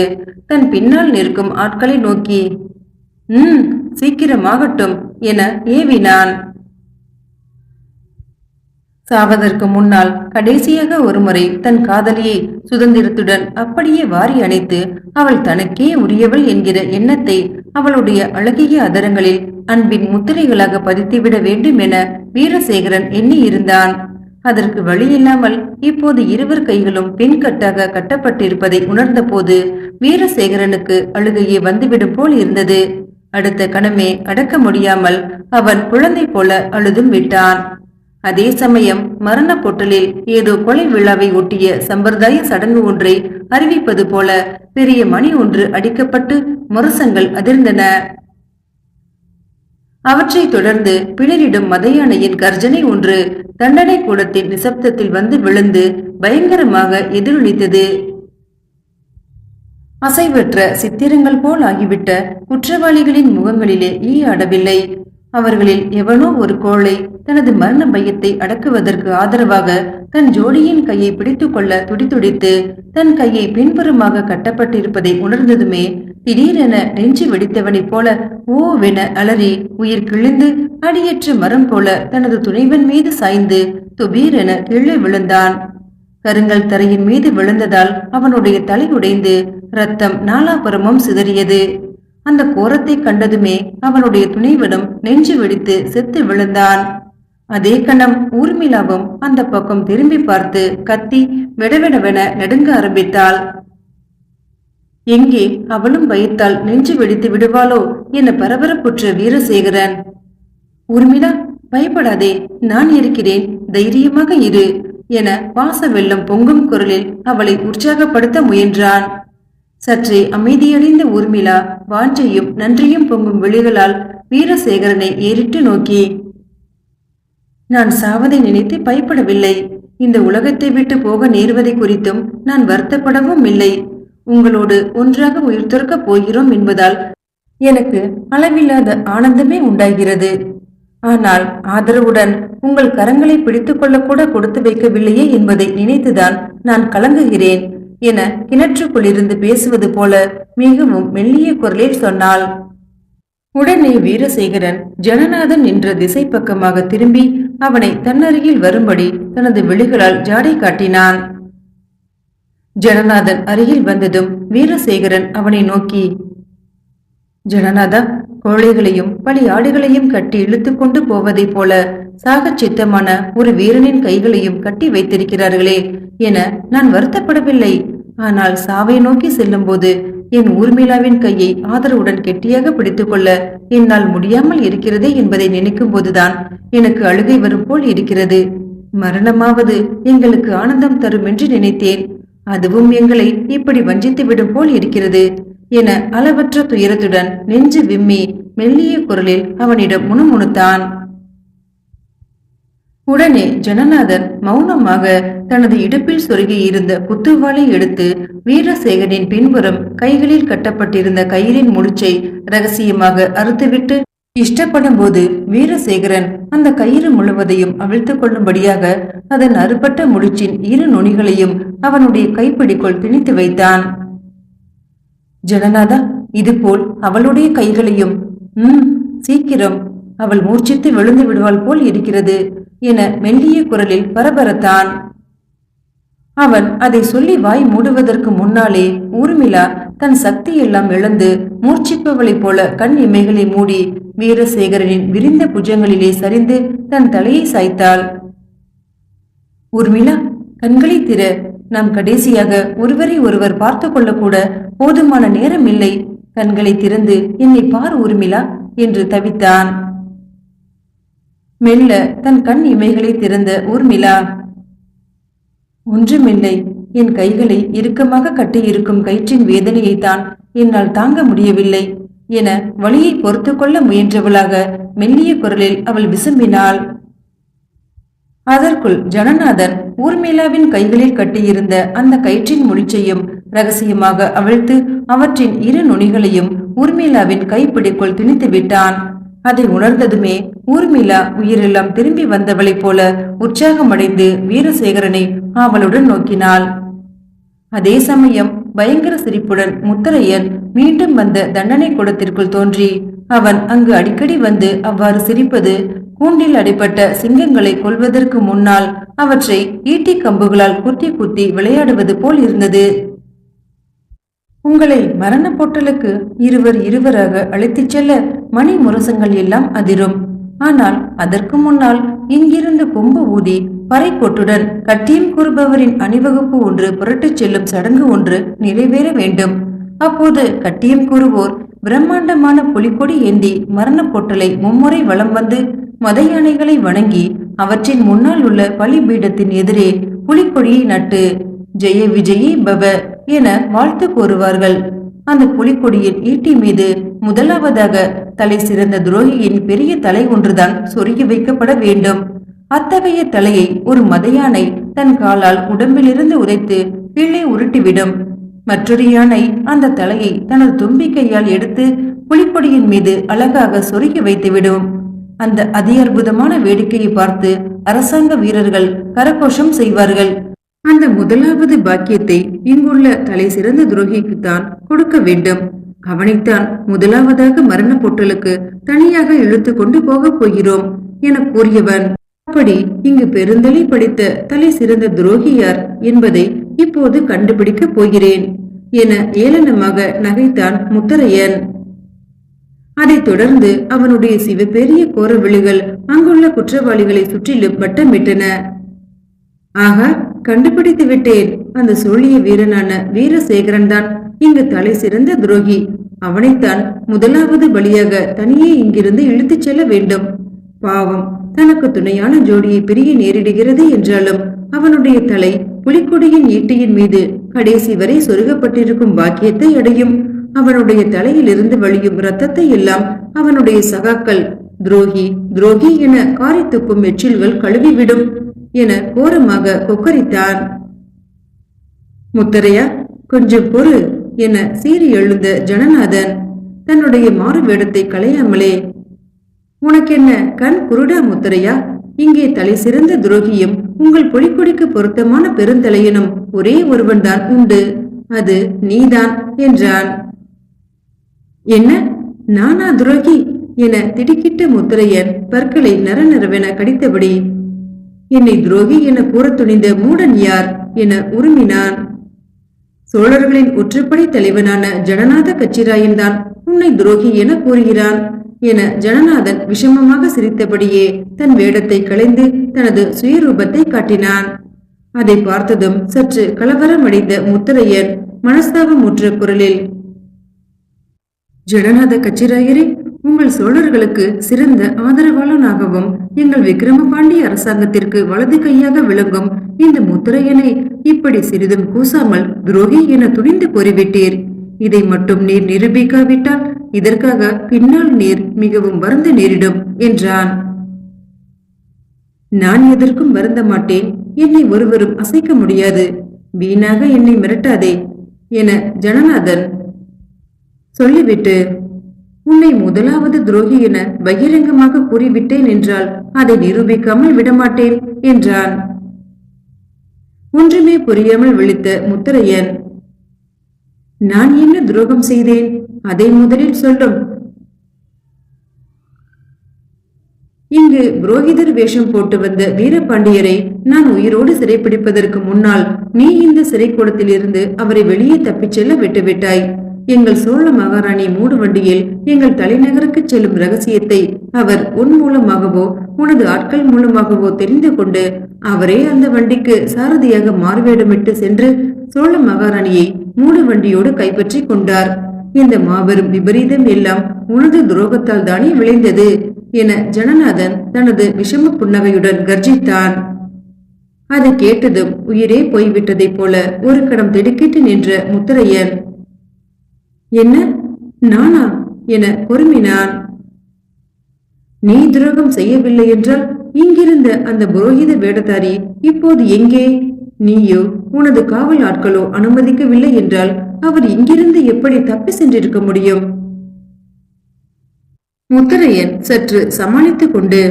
தன் பின்னால் நிற்கும் ஆட்களை நோக்கி சீக்கிரமாகட்டும் என ஏவினான். சாவதற்கு முன்னால் கடைசியாக ஒருமுறை தன் காதலியை சுதந்திரத்துடன் அப்படியே வாரி அணைத்து அவள் தனக்கே உரியவள் என்கிற எண்ணத்தை அவளுடைய அழகிய அதரங்களில் அன்பின் முத்திரைகளாக பதித்துவிட வேண்டும் என வீரசேகரன் எண்ணி இருந்தான். அதற்கு வழியில்லாமல் இப்போது இருவர் கைகளும் பின்கட்டாக கட்டப்பட்டிருப்பதை உணர்ந்த போது வீரசேகரனுக்கு அழுகையே வந்துவிடும் போல் இருந்தது. அடுத்த கணமே அடக்க முடியாமல் அவன் குழந்தை போல அழுதும் விட்டான். அதே சமயம் மரண பொட்டலில் ஏதோ கொலை விழாவை ஒட்டிய சம்பிரதாய சடங்கு ஒன்றை அறிவிப்பது போல பெரிய மணி ஒன்று அடிக்கப்பட்டு முரசங்கள் அதிர்ந்தன. அவற்றை தொடர்ந்து பிளரிடும் மதையானையின் கர்ஜனை ஒன்று தண்டனை கூடத்தின் நிசப்தத்தில் வந்து விழுந்து பயங்கரமாக எதிரொலித்தது. அசைவற்ற சித்திரங்கள் போல் ஆகிவிட்ட குற்றவாளிகளின் முகங்களிலே ஈ ஆடவில்லை. அவர்களில் எவனோ ஒரு கோழை தனது மரண பயத்தை அடக்குவதற்கு ஆதரவாக தன் ஜோடியின் கையை பிடித்துக் கொள்ள துடித்துடித்து தன் கையை பின்புறமாக கட்டப்பட்டிருப்பதை உணர்ந்ததுமே திடீரென நெஞ்சு வெடித்தவனைப் போல ஓவென அலறி உயிர் கிழிந்து அடியற்ற மரம் போல தனது துணைவன் மீது சாய்ந்து துபீரென கீழே விழுந்தான். கருங்கல் தரையின் மீது விழுந்ததால் அவனுடைய தலை உடைந்து ரத்தம் நாலாபுறமும் சிதறியது. அந்த கோரத்தை கண்டதுமே அவனுடைய துணைவனும் நெஞ்சு வெடித்து செத்து விழுந்தான். அதே கணம் ஊர்மிளாவும் அந்த பக்கம் திரும்பி பார்த்து கத்தி விடவிடவென நடுங்க ஆரம்பித்தாள். எங்கே அவளும் பயத்தால் நெஞ்சு வெடித்து விடுவாளோ என பரபரப்புற்ற வீரசேகரன், ஊர்மிளா பயப்படாதே, நான் இருக்கிறேன், தைரியமாக இரு என பாச வெள்ளம் பொங்கும் குரலில் அவளை உற்சாகப்படுத்த முயன்றான். சற்றே அமைதியடைந்த ஊர்மிளா வாஞ்சையும் நன்றியும் பொங்கும் விழிகளால் வீரசேகரனை ஏறிட்டு நோக்கி, நான் சாவதை நினைத்து பயப்படவில்லை. இந்த உலகத்தை விட்டு போக நேர்வதை குறித்தும் நான் வருத்தப்படவும் இல்லை. உங்களோடு ஒன்றாக உயிர் துறக்கப் போகிறோம் என்பதால் எனக்கு அளவில்லாத ஆனந்தமே உண்டாகிறது. ஆனால் ஆதரவுடன் உங்கள் கரங்களை பிடித்துக் கொள்ளக்கூட கொடுத்து வைக்கவில்லையே என்பதை நினைத்துதான் நான் கலங்குகிறேன் என கிணற்றுக்குள்ளிருந்து பேசுவது போல மிகவும் மெல்லிய குரலில் சொன்னாள். உடனே வீரசேகரன் ஜனநாதன் நின்ற திசை பக்கமாக திரும்பி அவனை தன்னருகில் வரும்படி தனது விழிகளால் ஜாடை காட்டினான். ஜனநாதன் அருகில் வந்ததும் வீரசேகரன் அவனை நோக்கி, ஜனநாதா, கோழைகளையும் பலி ஆடுகளையும் கட்டி இழுத்து கொண்டு போவதை போல சாகச் சித்தமான ஒரு வீரனின் கைகளையும் கட்டி வைத்திருக்கிறார்களே என நான் வருத்தப்படவில்லை. ஆனால் சாவை நோக்கி செல்லும் போது என் ஊர்மிளாவின் கையை ஆதரவுடன் கெட்டியாக பிடித்துக் கொள்ள என்னால் முடியாமல் இருக்கிறதே என்பதை நினைக்கும் போதுதான் எனக்கு அழுகை வரும் போல் இருக்கிறது. மரணமாவது எங்களுக்கு ஆனந்தம் தரும் என்று நினைத்தேன். அதுவும் எங்களை இப்படி வஞ்சித்து விடும் போல் இருக்கிறது என அளவற்ற துயரத்துடன் நெஞ்சு விம்மி மெல்லிய குரலில் அவனிடம் முணுமுணுத்தான். உடனே ஜனநாதன் மௌனமாக தனது இடுப்பில் சொருகி இருந்த குத்துவாளை எடுத்து வீரசேகரின் பின்புறம் கைகளில் கட்டப்பட்டிருந்த கயிறின் முடிச்சை ரகசியமாக அறுத்துவிட்டு இஷ்டப்படும் போது வீரசேகரன் அந்த கயிறு முழுவதையும் அவிழ்த்துக் கொள்ளும்படியாக அதன் அறுபட்ட முடிச்சின் இரு நுனிகளையும் அவனுடைய கைப்பிடிக்குள் திணித்து வைத்தான். ஜனநாதா, இதுபோல் அவளுடைய கைகளையும். சீக்கிரம், அவள் மூர்ச்சித்து விழுந்து விடுவாள் போல் இருக்கிறது என மெல்லிய குரலில் பரபரத்தான். அவன் அதை சொல்லி வாய் மூடுவதற்கு முன்னாலே ஊர்மிளா தன் சக்தி எல்லாம் இழந்து மூர்ச்சிப்பவளைப் போல கண் இமைகளை மூடி வீரசேகரனின் விரிந்த புஜங்களிலே சரிந்து தன் தலையை சாய்த்தாள். ஊர்மிளா, கண்களை திற. நாம் கடைசியாக ஒருவரை ஒருவர் பார்த்து கொள்ளக்கூட போதுமான நேரம் இல்லை. கண்களை திறந்து என்னை பார் ஊர்மிளா என்று தவித்தான். மெல்ல தன் கண் இமைகளை திறந்த ஊர்மிளா, ஒன்றுமில்லை. என் கைகளை இறுக்கமாக கட்டியிருக்கும் கயிற்றின் வேதனையைத்தான் என்னால் தாங்க முடியவில்லை என வலியை பொறுத்து கொள்ள முயன்றவளாக மெல்லிய குரலில் அவள் விசும்பினாள். அதற்குள் ஜனநாதன் ஊர்மிளாவின் கைகளில் கட்டியிருந்த அந்த கயிற்றின் முடிச்சையும் ரகசியமாக அவிழ்த்து அவற்றின் இரு நுனிகளையும் ஊர்மிளாவின் கைப்பிடிக்குள் திணித்து விட்டான். அதை உணர்ந்ததுமே ஊர்மிளா உயிரெல்லாம் திரும்பி வந்தவளைப் போல உற்சாகமடைந்து வீரசேகரனை அவளுடன் நோக்கினாள். அதே சமயம் பயங்கர சிரிப்புடன் முத்தரையன் மீண்டும் வந்த தண்டனை கூடத்திற்குள் தோன்றி அவன் அங்கு அடிக்கடி வந்து அவ்வாறு சிரிப்பது கூண்டில் அடிப்பட்ட சிங்கங்களை கொல்வதற்கு முன்னால் அவற்றை ஈட்டி கம்புகளால் குத்தி குத்தி விளையாடுவது போல் இருந்தது. உங்களை மரண பொட்டலுக்கு இருவராக அழைத்துச் செல்ல மணி முரசங்கள் எல்லாம் அதிரும். ஆனால் அதற்கு முன்னால் இங்கிருந்து கொம்பு ஊதி பறைக்கொட்டுடன் கட்டியம் கூறுபவரின் அணிவகுப்பு ஒன்று புரட்டுச் செல்லும் சடங்கு ஒன்று நிறைவேற வேண்டும். அப்போது கட்டியம் கூறுவோர் பிரம்மாண்டமான புலிக்கொடி ஏந்தி மரண பொட்டலை மும்முறை வலம் வந்து மத யானைகளை வணங்கி அவற்றின் முன்னால் உள்ள பலிபீடத்தின் எதிரே புலிக்கொடியை நட்டு ஜெய விஜயி பவ என வாழ்த்து கூறுவார்கள். அந்த புலிக்கொடியின் ஈட்டி மீது முதலாவதாக தலை சிறந்த துரோகியின் பெரிய தலை ஒன்றுதான் சொருகி வைக்கப்பட வேண்டும். அத்தகைய தலையை ஒரு மத யானை தன் காலால் உடம்பிலிருந்து உதைத்து கீழே உருட்டிவிடும். மற்றொரு யானை அந்த தலையை தனது தும்பிக்கையால் எடுத்து புலிக்கொடியின் மீது அழகாக சொருகி வைத்துவிடும். அந்த அதி அற்புதமான வேடிக்கையை பார்த்து அரசாங்க வீரர்கள் கரகோஷம் செய்வார்கள். அந்த முதலாவது பாக்கியத்தை இங்குள்ள தலை சிறந்த துரோகிக்குத்தான் கொடுக்க வேண்டும். அவனைத்தான் முதலாவதாக மரண பொட்டலுக்கு தனியாக இழுத்து கொண்டு போக போகிறோம் என கூறியவன், அப்படி இங்கு பெருந்தலை படித்த தலை சிறந்த துரோகி யார் என்பதை இப்போது கண்டுபிடிக்க போகிறேன் என ஏளனமாக நகைத்தான் முத்தரையன். அதைத் தொடர்ந்து அவனுடைய சிவபெரிய கோர விழிகள் அங்குள்ள குற்றவாளிகளை சுற்றிலும் வட்டமிட்டன. ஆகா, கண்டுபிடித்து விட்டேன். அந்த சோழிய வீரனான வீரசேகரன் தான் இங்கு தலை சிறந்த துரோகி. அவனைத்தான் முதலாவது பலியாக தனியே இங்கிருந்து இழுத்துச் செல்ல வேண்டும். பாவம், தனக்கு துணையான ஜோடியை பிரிய நேரிடுகிறது என்றாலும் அவனுடைய தலை புலிக்கொடியின் ஈட்டியின் மீது கடைசி வரை சொருகப்பட்டிருக்கும் பாக்கியத்தை அடையும். அவனுடைய தலையிலிருந்து வழியும் இரத்தத்தை எல்லாம் அவனுடைய சகாக்கள் துரோகி துரோகி என காரி துப்பும் எச்சில்கள் கழுவிவிடும் என கோரமாக கொக்கரித்தான். முத்தரையா, கொஞ்சம் பொறு என சீறி எழுந்த ஜனநாதன் தன்னுடைய மாறு வேடத்தை களையாமலே, உனக்கென்ன கண் குருடா முத்தரையா? இங்கே தலை சிறந்த துரோகியும் உங்கள் புலிக்கொடிக்கு பொருத்தமான பெருந்தலையனும் ஒரே ஒருவன் தான் உண்டு, அது நீதான் என்றான். என்ன, நானா துரோகி என திடுக்கிட்ட முத்தரையன் பற்களை நரநரவென கடித்தபடி, என்னை துரோகி என கூற துணிந்த மூடன் யார் என உருமினான். சோழர்களின் ஒற்றுப்படை தலைவனான ஜனநாத கச்சிராயன் தான் உன்னை துரோகி என கூறுகிறான் என ஜனநாதன் விஷமமாக சிரித்தபடியே தன் வேடத்தை களைந்து தனது சுயரூபத்தை காட்டினான். அதை பார்த்ததும் சற்று கலவரமடைந்த முத்தரையன் மனஸ்தாபமுற்ற குரலில், ஜனநாத கச்சிராயரே, உங்கள் சோழர்களுக்கு சிறந்த ஆதரவாளனாகவும் எங்கள் விக்கிரமபாண்டிய அரசாங்கத்திற்கு வலது கையாக விளங்கும் இந்த முத்தரையனை இப்படி சிறிதும் கூசாமல் துரோகி என துணிந்து கூறிவிட்டீர். இதை மட்டும் நீர் நிரூபிக்காவிட்டால் இதற்காக பின்னால் நீர் மிகவும் வருந்த நேரிடும் என்றான். நான் எதற்கும் வருந்த மாட்டேன். என்னை ஒருவரும் அசைக்க முடியாது. வீணாக என்னை மிரட்டாதே என ஜனநாதன் சொல்லிவிட்டு, உன்னை முதலாவது துரோகி என பகிரங்கமாக கூறிவிட்டேன் என்றால் அதை நிரூபிக்காமல் விடமாட்டேன் என்றான். ஒன்றுமே புரியாமல் விழித்த முத்தரையன், நான் என்ன துரோகம் செய்தேன்? அதை முதலில் சொல்லும். இங்கு புரோகிதர் வேஷம் போட்டு வந்த வீரபாண்டியரை நான் உயிரோடு சிறைப்பிடிப்பதற்கு முன்னால் நீ இந்த சிறைக்கூடத்தில் இருந்து அவரை வெளியே தப்பிச் செல்ல விட்டுவிட்டாய். எங்கள் சோழ மகாராணி மூடுவண்டியில் எங்கள் தலைநகருக்கு செல்லும் ரகசியத்தை அவர் உன் மூலமாகவோ உனது ஆட்கள் மூலமாகவோ தெரிந்து கொண்டு அவரே அந்த வண்டிக்கு சாரதியாக மாறுவேடமிட்டு சென்று சோழ மகாராணியை மூடுவண்டியோடு கைப்பற்றி கொண்டார். இந்த மாபெரும் விபரீதம் எல்லாம் உனது துரோகத்தால் தானே விளைந்தது என ஜனநாதன் தனது விஷம புன்னகையுடன் கர்ஜித்தான். அதை கேட்டதும் உயிரே போய்விட்டதைப் போல ஒரு கணம் திடுக்கிட்டு நின்ற முத்தரையன், என்ன, நானா என பொறுமினான். நீ துரோகம் செய்யவில்லை என்றால் இங்கிருந்த அந்த புரோகித வேடதாரி இப்போது எங்கே? நீயோ உனது காவல் ஆட்களோ அனுமதிக்கவில்லை என்றால் அவர் இங்கிருந்து எப்படி தப்பி சென்றிருக்க முடியும்? முத்தரையன் சற்று சமாளித்துக் கொண்டு,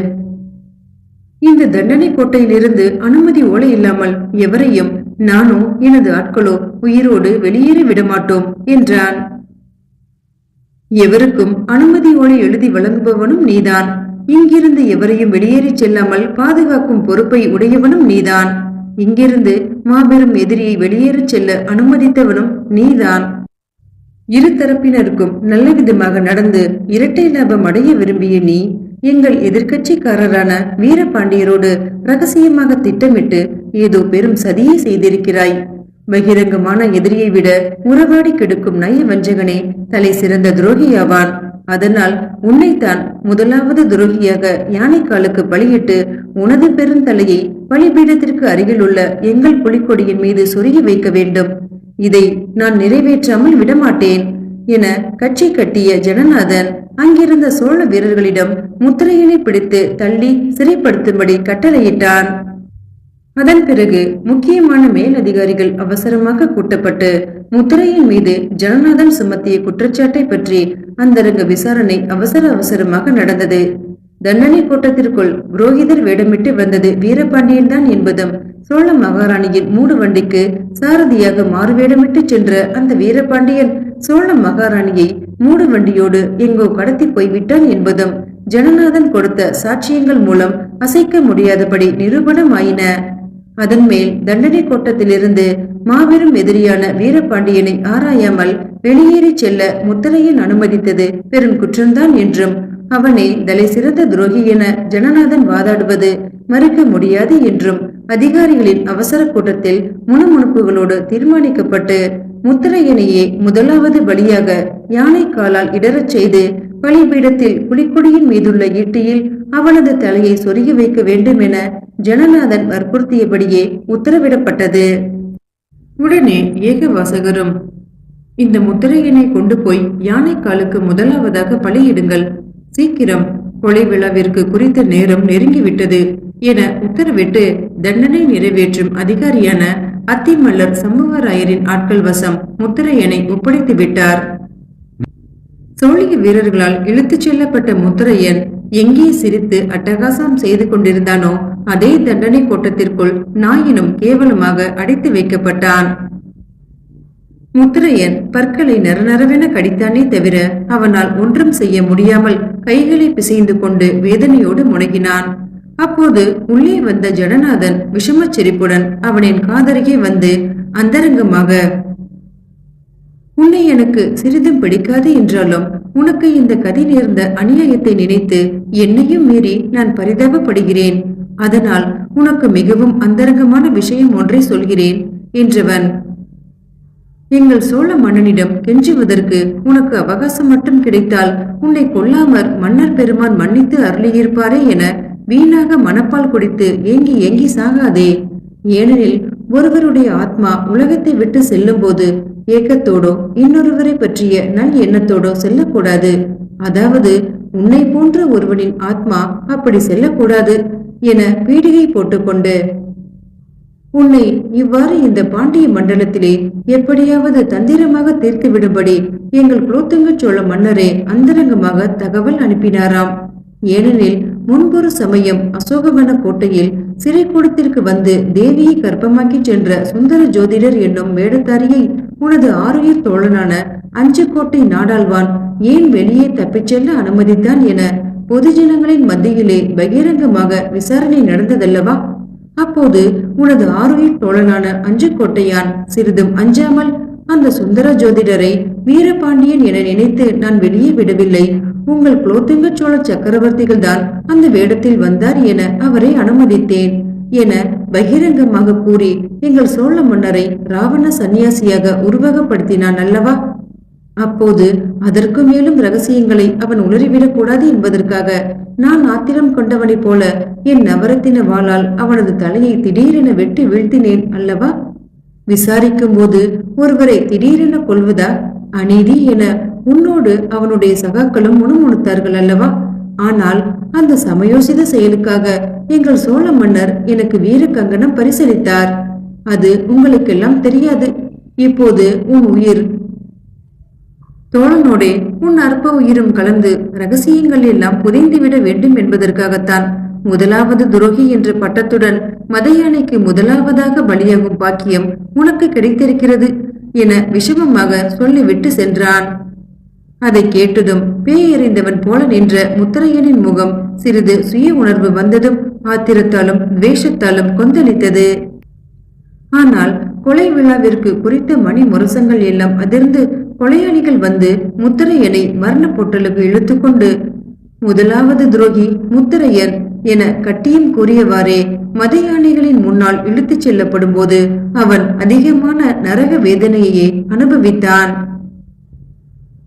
இந்த தண்டனை கோட்டையிலிருந்து அனுமதி ஓலை இல்லாமல் எவரையும் நானோ எனது ஆட்களோ உயிரோடு வெளியேற விடமாட்டோம் என்றான். எவருக்கும் அனுமதி ஓலை எழுதி வழங்குபவனும் நீதான். இங்கிருந்து எவரையும் வெளியேறி செல்லாமல் பாதுகாக்கும் பொறுப்பை உடையவனும் நீதான். இங்கிருந்து மாபெரும் எதிரியை வெளியேறச் செல்ல அனுமதித்தவனும் நீதான். இரு தரப்பினருக்கும் நல்ல விதமாக நடந்து இரட்டை லாபம் அடைய விரும்பிய நீ எங்கள் எதிர்கட்சிக்காரரான வீரபாண்டியரோடு ரகசியமாக திட்டமிட்டு ஏதோ பெரும் சதியை செய்திருக்கிறாய். பகிரங்கமான எதிரியை விட உறவாடி கெடுக்கும் நய வஞ்சகனே தலை சிறந்த துரோகியாவான். அதனால் உன்னைத்தான் முதலாவது துரோகியாக யானைக்காலுக்கு பலியிட்டு உனது பெருந்தலையை பலிபீடத்திற்கு அருகில் உள்ள எங்கள் புலிக்கொடியின் மீது சொருகி வைக்க வேண்டும். இதை நான் நிறைவேற்றாமல் விடமாட்டேன் என கட்சி கட்டிய ஜனநாதன் அங்கிருந்த சோழ வீரர்களிடம் முத்திரையனை பிடித்து தள்ளி சிறைப்படுத்தும்படி கட்டளையிட்டான். அதன் பிறகு முக்கியமான மேலதிகாரிகள் அவசரமாக கூட்டப்பட்டு முத்திரையின் மீது ஜனநாதன் சுமத்திய குற்றச்சாட்டை பற்றி அந்தரங்க விசாரணை அவசரமாக நடந்தது. தண்டனை கோட்டத்திற்குள் புரோகிதர் வேடமிட்டு வந்தது வீரபாண்டியன் தான் என்பதும், சோழ மகாராணியின் மூடு வண்டிக்கு சாரதியாக மாறுவேடமிட்டு சென்ற அந்த வீரபாண்டியன் சோழ மகாராணியை மூடு வண்டியோடு எங்கோ கடத்தி போய்விட்டான் என்பதும் ஜனநாதன் கொடுத்த சாட்சியங்கள் மூலம் அசைக்க முடியாதபடி நிரூபணமாயின. அதன் மேல் தண்டனை கோட்டத்திலிருந்து மாபெரும் எதிரியான வீரபாண்டியனை ஆராயாமல் வெளியேறி செல்ல முத்திரையன் அனுமதித்தது பெரும் குற்றம்தான் என்றும், அவனே தலை சிறந்த துரோகி என ஜனநாதன் வாதாடுவது மறுக்க முடியாது என்றும் அதிகாரிகளின் அவசர கூட்டத்தில் முணுமுணுப்புகளோடு தீர்மானிக்கப்பட்டு முத்திரையனையே முதலாவது பலியாக யானை காலால் இடரச் செய்து பலிபீடத்தில் புலிக்கொடியின் மீதுள்ள ஈட்டியில் அவனது தலையை சொருகி வைக்க வேண்டும் என ஜனநாதன் வற்புறுத்தியபடியே உத்தரவிடப்பட்டது. உடனே ஏகவாசகரும், இந்த முத்திரையனை கொண்டு போய் யானை காலுக்கு முதலாவதாக பலியிடுங்கள், சீக்கிரம், கொலை விழாவிற்கு குறித்த நேரம் நெருங்கிவிட்டது என உத்தரவிட்டு தண்டனை நிறைவேற்றும் அதிகாரியான அத்திமல்லர் சம்புவராயரின் ஆட்கள் வசம் முத்திரையனை ஒப்படைத்து விட்டார். சோழிய வீரர்களால் இழுத்துச் செல்லப்பட்ட முத்திரையன் எங்கே சிரித்து அட்டகாசம் செய்து கொண்டிருந்தானோ அதே தண்டனை கோட்டத்திற்குள் நாயினும் கேவலமாக அடைத்து வைக்கப்பட்டான். முத்திரையன் பற்களை நரநரவென கடித்தானே தவிர அவனால் ஒன்றும் செய்ய முடியாமல் கைகளை பிசைந்து கொண்டு வேதனையோடு முனகினான். அப்போது உள்ளே வந்த ஜனநாதன் விஷமச் சிரிப்புடன் அவனின் காதருகே வந்து அந்தரங்கமாக, உன்னை எனக்கு சிறிதும் பிடிக்காது என்றாலும் உனக்கு இந்த கதி நேர்ந்த அநியாயத்தை நினைத்து என்னையும் மீறி நான் பரிதாபப்படுகிறேன். அதனால் உனக்கு மிகவும் அந்தரங்கமான விஷயம் ஒன்றை சொல்கிறேன் என்றவன், எங்கள் சோழ மன்னனிடம் கெஞ்சுவதற்கு உனக்கு அவகாசம் மட்டும் கிடைத்தால் உன்னை கொல்லாமற் மன்னர் பெருமான் மன்னித்து அருளியிருப்பாரே என வீணாக மனப்பால் குடித்து ஏங்கி ஏங்கி சாகாதே. ஏனெனில் ஒருவருடைய ஆத்மா உலகத்தை விட்டு செல்லும் போது ஏக்கத்தோடோ இன்னொருவரை பற்றிய நல் எண்ணத்தோடோ செல்லக்கூடாது. அதாவது உன்னை போன்ற ஒருவனின் ஆத்மா அப்படி செல்லக்கூடாது என பீடிகை போட்டுக்கொண்டு, உன்னை இவ்வாறு இந்த பாண்டிய மண்டலத்திலே எப்படியாவது தந்திரமாக தீர்த்து விடும்படி எங்கள் குலோத்துங்க சோழ மன்னரே அந்தரங்கமாக தகவல் அனுப்பினாராம். ஏனெனில் முன்பொரு சமயம் அசோகவன கோட்டையில் சிறை கூடத்திற்கு வந்து தேவியை கர்ப்பமாக்கி சென்ற சுந்தர ஜோதிடர் என்னும் வேடத்தாரியை உனது ஆருயிர் தோழனான அஞ்சுக்கோட்டை நாடாழ்வான் ஏன் வெளியே தப்பிச் செல்ல அனுமதித்தான் என பொதுஜனங்களின் மத்தியிலே பகிரங்கமாக விசாரணை நடந்ததல்லவா? அப்போது உனது ஆருயிர் தோழனான அஞ்சுக்கோட்டையான் சிறிதும் அஞ்சாமல் அந்த சுந்தர ஜோதிடரை வீரபாண்டியன் என நினைத்து நான் வெளியே விடவில்லை, உங்கள் குலோத்துங்க சோழ சக்கரவர்த்திகள் தான் அந்த வேடத்தில் வந்தார் என அவரை அனுமதித்தேன் என பகிரங்கமாக கூறி எங்கள் சோழ மன்னரை ராவண சந்நியாசியாக உருவகப்படுத்தினான் அல்லவா? அப்போது அதற்கு மேலும் ரகசியங்களை அவன் உளறிவிடக் கூடாது என்பதற்காக நான் ஆத்திரம் கொண்டவனைப் போல என் நவரத்தின வாளால் அவனது தலையை திடீரென வெட்டி வீழ்த்தினேன் அல்லவா? விசாரிக்கும் போது ஒருவரை திடீரென கொல்வதா அநீதி என உன்னோடு அவனுடைய சகாக்களும் முணுமுணுத்தார்கள் அல்லவா? ஆனால் அந்த சமயோசித செயலுக்காக எங்கள் சோழ மன்னர் எனக்கு வீர கங்கணம் பரிசளித்தார். அது உங்களுக்கெல்லாம் தெரியாது. இப்போது உன் உயிர் தோழனோடே உன் அற்ப உயிரும் கலந்து ரகசியங்கள் எல்லாம் புதைந்துவிட வேண்டும் என்பதற்காகத்தான் முதலாவது துரோகி என்ற பட்டத்துடன் மத யானைக்கு முதலாவதாக பலியாகும் பாக்கியம் உனக்கு கிடைத்திருக்கிறது என விஷமமாக சொல்லிவிட்டு சென்றான். அதை கேட்டதும் பேயறிந்தவன் போல நின்ற முத்தரையனின் முகம் சிறிது சுய உணர்வு வந்ததும் ஆத்திரத்தாலும் துவேஷத்தாலும் கொந்தளித்தது. ஆனால் கொலை விழாவிற்கு குறித்த மணி முரசங்கள் எல்லாம் அதிர்ந்து கொலையாளிகள் வந்து முத்தரையனை மரண பொட்டலுக்கு இழுத்துக்கொண்டு முதலாவது துரோகி முத்தரையன் என கட்டியம் கூறியவாறே மத யானைகளின் முன்னால் இழுத்துச் செல்லப்படும் போது அவன் அதிகமான நரக வேதனையையே அனுபவித்தான்.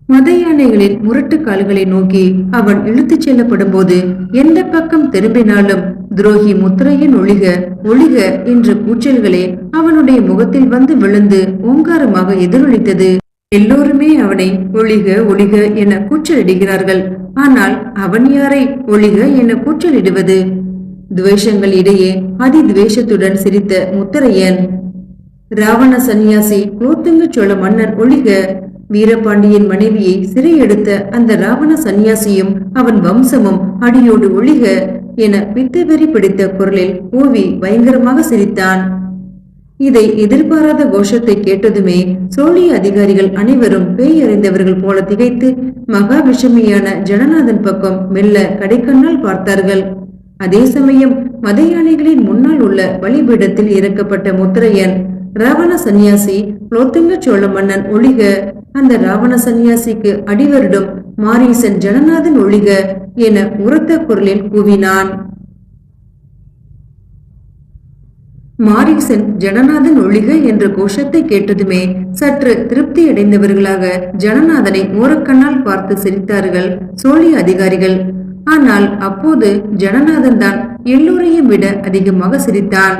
மத யானைகளின் முரட்டு கால்களை நோக்கி அவன் இழுத்துச் செல்லப்படும் போது எந்த பக்கம் திரும்பினாலும் துரோகி முத்திரையன் ஒழிக ஒழிக என்ற கூச்சல்களே அவனுடைய முகத்தில் வந்து விழுந்து ஓங்காரமாக எதிரொலித்தது. எல்லோருமே அவனை ஒழிக ஒழிக என கூச்சலிடுகிறார்கள். ஆனால் அவன் யாரை ஒழிக என கூச்சலிடுவது? துவேஷங்கள் இடையே அதி துவேஷத்துடன் சிரித்த முத்தரையன், ராவண சந்நியாசி குலோத்துங்க சோழ மன்னர் ஒழிக, வீரபாண்டியன் மனைவியை சிறையெடுத்த அந்த ராவண சந்நியாசியும் அவன் வம்சமும் அடியோடு ஒழிக என பித்தவெறி பிடித்த குரலில் ஓவி பயங்கரமாக சிரித்தான். இதை எதிர்பாராத கோஷத்தை கேட்டதுமே சோழிய அதிகாரிகள் அனைவரும் பேய் அறிந்தவர்கள் போல திகைத்து மகா விஷமியான ஜனநாதன் பக்கம் மெல்ல கடைக்கண்ணால் பார்த்தார்கள். அதே சமயம் மத யானைகளின் முன்னால் உள்ள பலிபீடத்தில் இறக்கப்பட்ட முத்திரையன், ராவண சந்நியாசி குலோத்துங்க சோழ மன்னன் ஒழிக, அந்த ராவண சந்நியாசிக்கு அடிவருடும் மாரீசன் ஜனநாதன் ஒழிக என உரத்த குரலில் கூவினான். மாரீசன் ஜனநாதன் ஒழிக என்ற கோஷத்தை கேட்டதுமே சற்று திருப்தி அடைந்தவர்களாக ஜனநாதனை ஓரக்கண்ணால் பார்த்து சிரித்தார்கள் சோழிய அதிகாரிகள். ஆனால் அப்போது ஜனநாதன் தான் எல்லோரையும் விட அதிகமாக சிரித்தான்.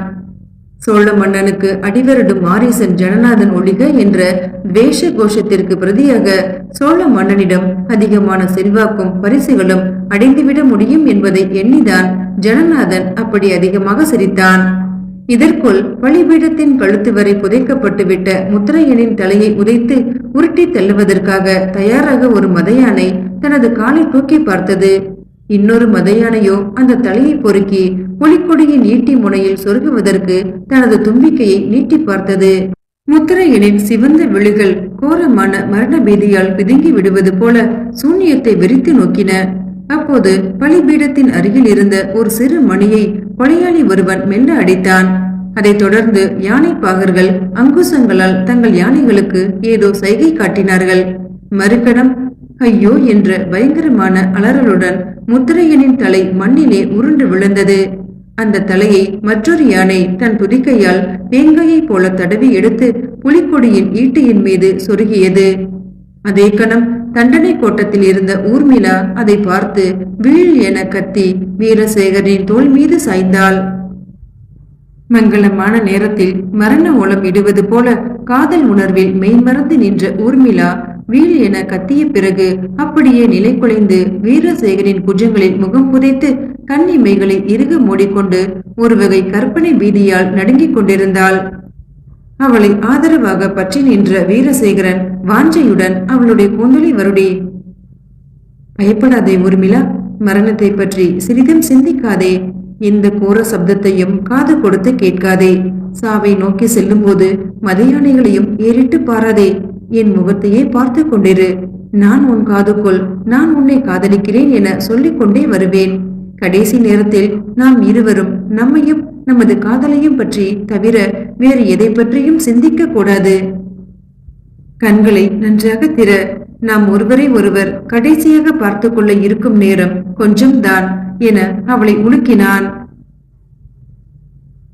சோழ மன்னனுக்கு அடிவருடும் மாரீசன் ஜனநாதன் ஒழிக என்ற துவேஷ கோஷத்திற்கு பிரதியாக சோழ மன்னனிடம் அதிகமான செல்வாக்கும் பரிசுகளும் அடைந்துவிட முடியும் என்பதை எண்ணிதான் ஜனநாதன் அப்படி அதிகமாக சிரித்தான். இதற்குள் பலிபீடத்தின் கழுத்து வரை புதைக்கப்பட்டு விட்ட முத்திரையனின் தலையை உதைத்து உருட்டி தள்ளுவதற்காக தயாராக ஒரு மத யானை தனது காலை தூக்கி பார்த்தது. இன்னொரு மத யானையோ அந்த தலையை பொறுக்கி புலிக்கொடியின் ஈட்டி முனையில் சொருகுவதற்கு தனது தும்பிக்கையை நீட்டி பார்த்தது. முத்திரையனின் சிவந்த விழிகள் கோரமான மரண பீதியால் பிதுங்கி விடுவது போல சூன்யத்தை வெறித்து நோக்கின. அப்போது பலிபீடத்தின் அருகில் இருந்த ஒரு சிறு மணியை கொலையாளி ஒருவன் மெல்ல அடித்தான். அதைத் தொடர்ந்து யானை பாகர்கள் அங்குசங்களால் தங்கள் யானைகளுக்கு ஏதோ சைகை காட்டினார்கள். மறுகணம் ஐயோ என்ற பயங்கரமான அலறலுடன் முத்திரையனின் தலை மண்ணிலே உருண்டு விழுந்தது. அந்த தலையை மற்றொரு யானை தன் துதிக்கையால் தேங்காயை போல தடவி எடுத்து புலிக்கொடியின் ஈட்டியின் மீது சொருகியது. அதே கணம் தண்டனை கோட்டத்தில் இருந்த ஊர்மிளா அதை பார்த்து வீழ் என கத்தி வீரசேகரின் தோள் மீது சாய்ந்தாள். மங்களமான நேரத்தில் மரண ஓலம் இடுவது போல காதல் உணர்வில் மெய்மறந்து நின்ற ஊர்மிளா வீழ் என கத்திய பிறகு அப்படியே நிலை குலைந்து வீரசேகரின் புஜங்களில் முகம் புதைத்து கண்ணிமைகளை இறுக மூடிக்கொண்டு ஒரு வகை கற்பனை பீதியால் நடுங்கிக் கொண்டிருந்தாள். அவளை ஆதரவாக பற்றி நின்ற வீரசேகரன் வாஞ்சையுடன் அவளுடைய கூந்தலை வருடி, பயப்படாதே ஊர்மிளா, மரணத்தை பற்றி சிறிதும் சிந்திக்காதே, இந்த கோர சப்தத்தையும் காது கொடுத்து கேட்காதே. சாவை நோக்கி செல்லும் போது மத யானைகளையும் ஏறிட்டு பாராதே. என் முகத்தையே பார்த்து கொண்டிரு. நான் உன் காதுக்குள் நான் உன்னை காதலிக்கிறேன் என சொல்லிக் கொண்டே வருவேன். கடைசி நேரத்தில் நாம் இருவரும் நம்மையும் நமது காதலையும் பற்றி தவிர வேறு எதை பற்றியும் சிந்திக்க கூடாது. கண்களை நன்றாக திற. நாம் ஒருவரை ஒருவர் கடைசியாக பார்த்து கொள்ள இருக்கும் நேரம் கொஞ்சம் தான் என அவளை உலுக்கினான்.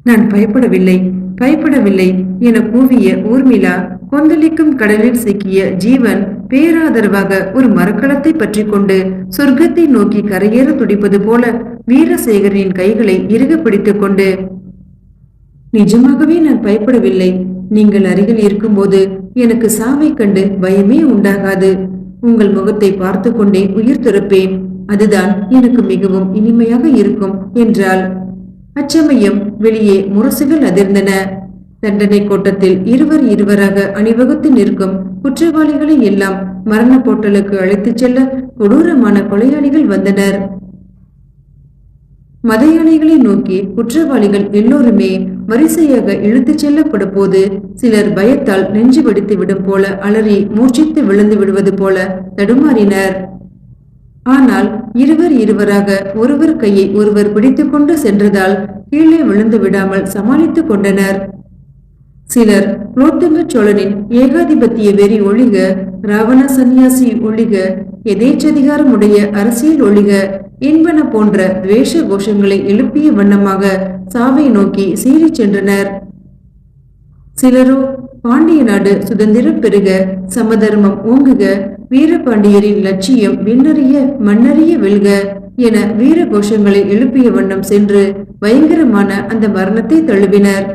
நான் பயப்படவில்லை பயப்படவில்லை என கூவிய ஊர்மிளா கொந்தளிக்கும் கடலில் சிக்கிய ஜீவன் பேராதரவாக ஒரு மரக்கலத்தை பற்றி கொண்டு சொர்க்கத்தை நோக்கி கரையேற துடிப்பது போல வீரசேகரனின் கைகளை இறுக பிடித்துக் கொண்டு, நிஜமாகவே நான் பயப்படவில்லை. நீங்கள் அருகில் இருக்கும்போது எனக்கு சாவை கண்டு பயமே உண்டாகாது. உங்கள் முகத்தை பார்த்து கொண்டே உயிர் துறப்பேன். அதுதான் எனக்கு மிகவும் இனிமையாக இருக்கும் என்றாள். அச்சமயம் வெளியே முரசுகள் அதிர்ந்தன. தண்டனை கோட்டத்தில் இருவராக அணிவகுத்து நிற்கும் குற்றவாளிகளை எல்லாம் மரண போட்டலுக்கு அழைத்துச் செல்ல கொடூரமான கொலையாளிகள் வந்தனர். மத யானைகளை நோக்கி குற்றவாளிகள் எல்லோருமே வரிசையாக இழுத்துச் செல்லப்படும் போது சிலர் பயத்தால் நெஞ்சு வெடித்து விடும் போல அலறி மூர்ச்சித்து விழுந்து விடுவது போல தடுமாறினர். ஆனால் இருவராக ஒருவர் கையை ஒருவர் பிடித்துக் கொண்டு சென்றதால் கீழே விழுந்து விடாமல் சமாளித்துக் கொண்டனர். சிலர் குலோத்துங்க சோழனின் ஏகாதிபத்திய வெறி ஒழிக, ராவண சந்நியாசி ஒழிக, எதேச்சதிகாரமுடைய அரசியல் ஒழிக என்பன போன்ற துவேஷ கோஷங்களை எழுப்பிய வண்ணமாக சாவை நோக்கி சீறி சென்றனர். சிலரோ பாண்டிய நாடு சுதந்திரம் பெறுக, சமதர்மம் ஓங்குக, வீரபாண்டியரின் லட்சியம் விண்ணறிய மண்ணறிய வெல்க என வீர கோஷங்களை எழுப்பிய வண்ணம் சென்று பயங்கரமான அந்த மரணத்தை தழுவினர்.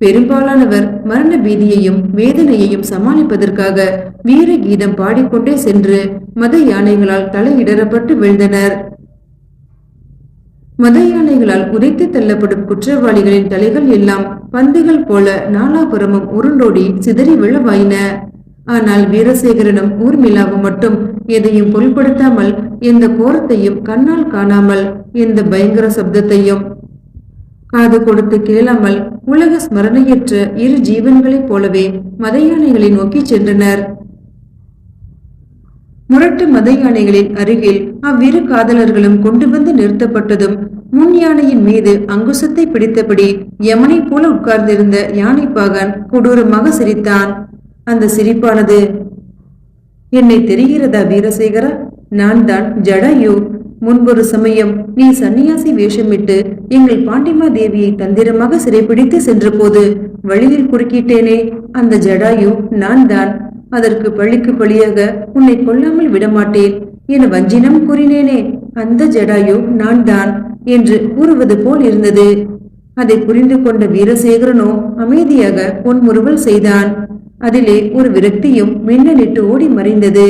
பெரும்பாலானவர் மரண பீதியையும் வேதனையையும் சமாளிப்பதற்காக வீர கீதம் பாடிக்கொண்டே சென்று மத யானைகளால் தலையிடப்பட்டு வீழ்ந்தனர். மத யானைகளால் உதைத்து தள்ளப்படும் குற்றவாளிகளின் தலைகள் எல்லாம் பந்துகள் போல நாலாபுரமும் உருண்டோடி சிதறி விழவாயின. ஆனால் வீரசேகரனும் ஊர்மிளாவும் மட்டும் எதையும் பொருட்படுத்தாமல், எந்த கோரத்தையும் கண்ணால் காணாமல், எந்த பயங்கர சப்தத்தையும் காது கொடுத்து கேளாமல் உலக ஸ்மரணையற்ற இரு ஜீவன்களைப் போலவே மத யானைகளை நோக்கி சென்றனர். முரட்டு மத யானைகளின் அருகில் அவ்விரு காதலர்களும் கொண்டு வந்து நிறுத்தப்பட்டதும் முன் யானையின் மீது அங்குசத்தை பிடித்தபடி யமனை போல உட்கார்ந்திருந்த யானை பாகன் கொடூரமாக சிரித்தான். அந்த சிரிப்பானது, என்னை தெரிகிறதா வீரசேகரா? நான் தான் ஜடாயு. முன்பொரு சமயம் நீ சன்னியாசி வேஷமிட்டு எங்கள் பாண்டிமா தேவியை தந்திரமாக சிறைப்பிடித்து சென்ற போது வழியில் குறுக்கிட்டேனே, அந்த ஜடாயு நான் தான். அதற்கு பழிக்கு பழியாக உன்னை கொல்லாமல் விடமாட்டேன் என வஞ்சினம் கூறினேனே, அந்த ஜடாயு நான் தான் என்று கூறுவது போல் இருந்தது. அதை புரிந்து கொண்ட வீரசேகரனோ அமைதியாக பொன்முறுவல் செய்தான். அதிலே ஒரு விரக்தியும் மின்னலிட்டு ஓடி மறைந்தது.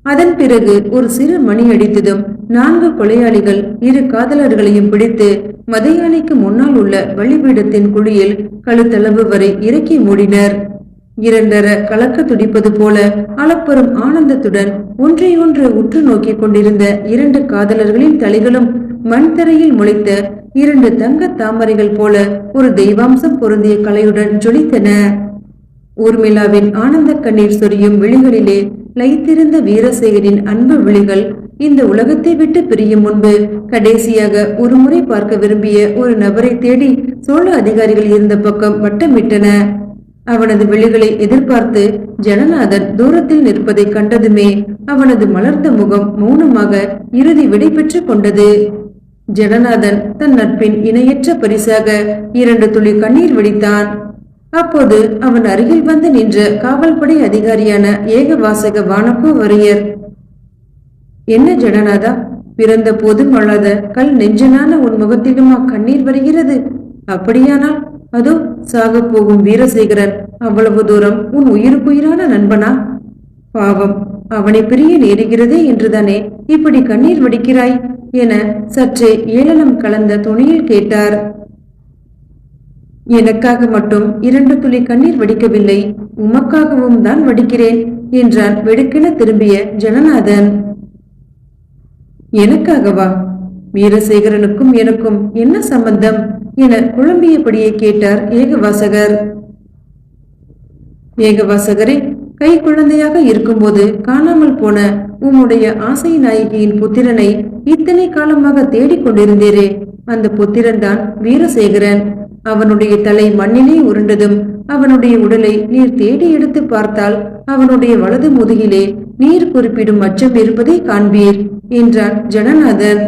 அதன் பிறகு ஒரு சிறு மணி அடித்ததும் 4 கொலையாளிகள் இரு காதலர்களையும் பிடித்து மத யானைக்கு முன்னால் உள்ள பலிபீடத்தின் குழியில் கழுத்தளவு வரை இறக்கி மூடினர். இரண்டர கலக்க துடிப்பது போல அளப்பெரும் ஆனந்தத்துடன் ஒன்றையொன்று உற்று நோக்கி கொண்டிருந்த 2 காதலர்களின் தலைகளும் மண் தரையில் முளைத்த 2 தங்க தாமரைகள் போல ஒரு தெய்வாம்சம் பொருந்திய கலையுடன் ஜொலித்தன. ஊர்மிளாவின் ஆனந்த கண்ணீர் சொரியும் விழிகளிலே லைத்திருந்த வீரசேகரின் அன்பு விழிகள் இந்த உலகத்தை விட்டு பிரியும் முன்பு கடைசியாக ஒரு முறை பார்க்க விரும்பிய ஒரு நபரை தேடி சோழ அதிகாரிகள் இருந்த பக்கம் வட்டமிட்டன. அவனது விழிகளை எதிர்பார்த்து ஜனநாதன் தூரத்தில் நிற்பதை கண்டதுமே அவனது மலர்ந்த முகம் மௌனமாக இறுதி விடை பெற்று கொண்டது. ஜனநாதன் தன் நட்பின் இணையற்ற பரிசாக 2 துளி கண்ணீர் வெடித்தான். அப்போது அவன் அருகில் வந்து நின்ற காவல்படை அதிகாரியான ஏகவாசக வானகோவரையர், என்ன ஜனநாதா, பிறந்த போதும் அழாத கல் நெஞ்சனான உன் முகத்திலுமா கண்ணீர் வருகிறது? அப்படியானால் அதோ சாக போகும் வீரசேகரன் அவ்வளவு தூரம் உன் உயிருக்குயிரான நண்பனா? பாவம், அவனை பிரிய நேருகிறதே என்றுதானே இப்படி கண்ணீர் வடிக்கிறாய் என சற்றே ஏளனம் கலந்த துணியில் கேட்டார். எனக்காக மட்டும் 2 துளி கண்ணீர் வடிக்கவில்லை, உமக்காகவும் தான் வடிக்கிறேன் என்றான் வெடுக்கென திரும்பிய ஜனநாதன். எனக்காகவா? வீரசேகரனுக்கும் எனக்கும் என்ன சம்பந்தம் என குழம்பியபடியே கேட்டார் ஏகவாசகர். ஏகவாசகரே, கை குழந்தையாக இருக்கும்போது காணாமல் போன உம்முடைய ஆசை நாயகியின் புத்திரனை இத்தனை காலமாக தேடிக்கொண்டிருந்தீரே, அந்த புத்திரன் தான் வீரசேகரன். அவனுடைய தலை மண்ணிலே உருண்டதும் அவனுடைய உடலை நீர் தேடி எடுத்து பார்த்தால் அவனுடைய வலது முதுகிலே நீர் குறிப்பிடும் அச்சம் இருப்பதை காண்பீர் என்றான் ஜனநாதன்.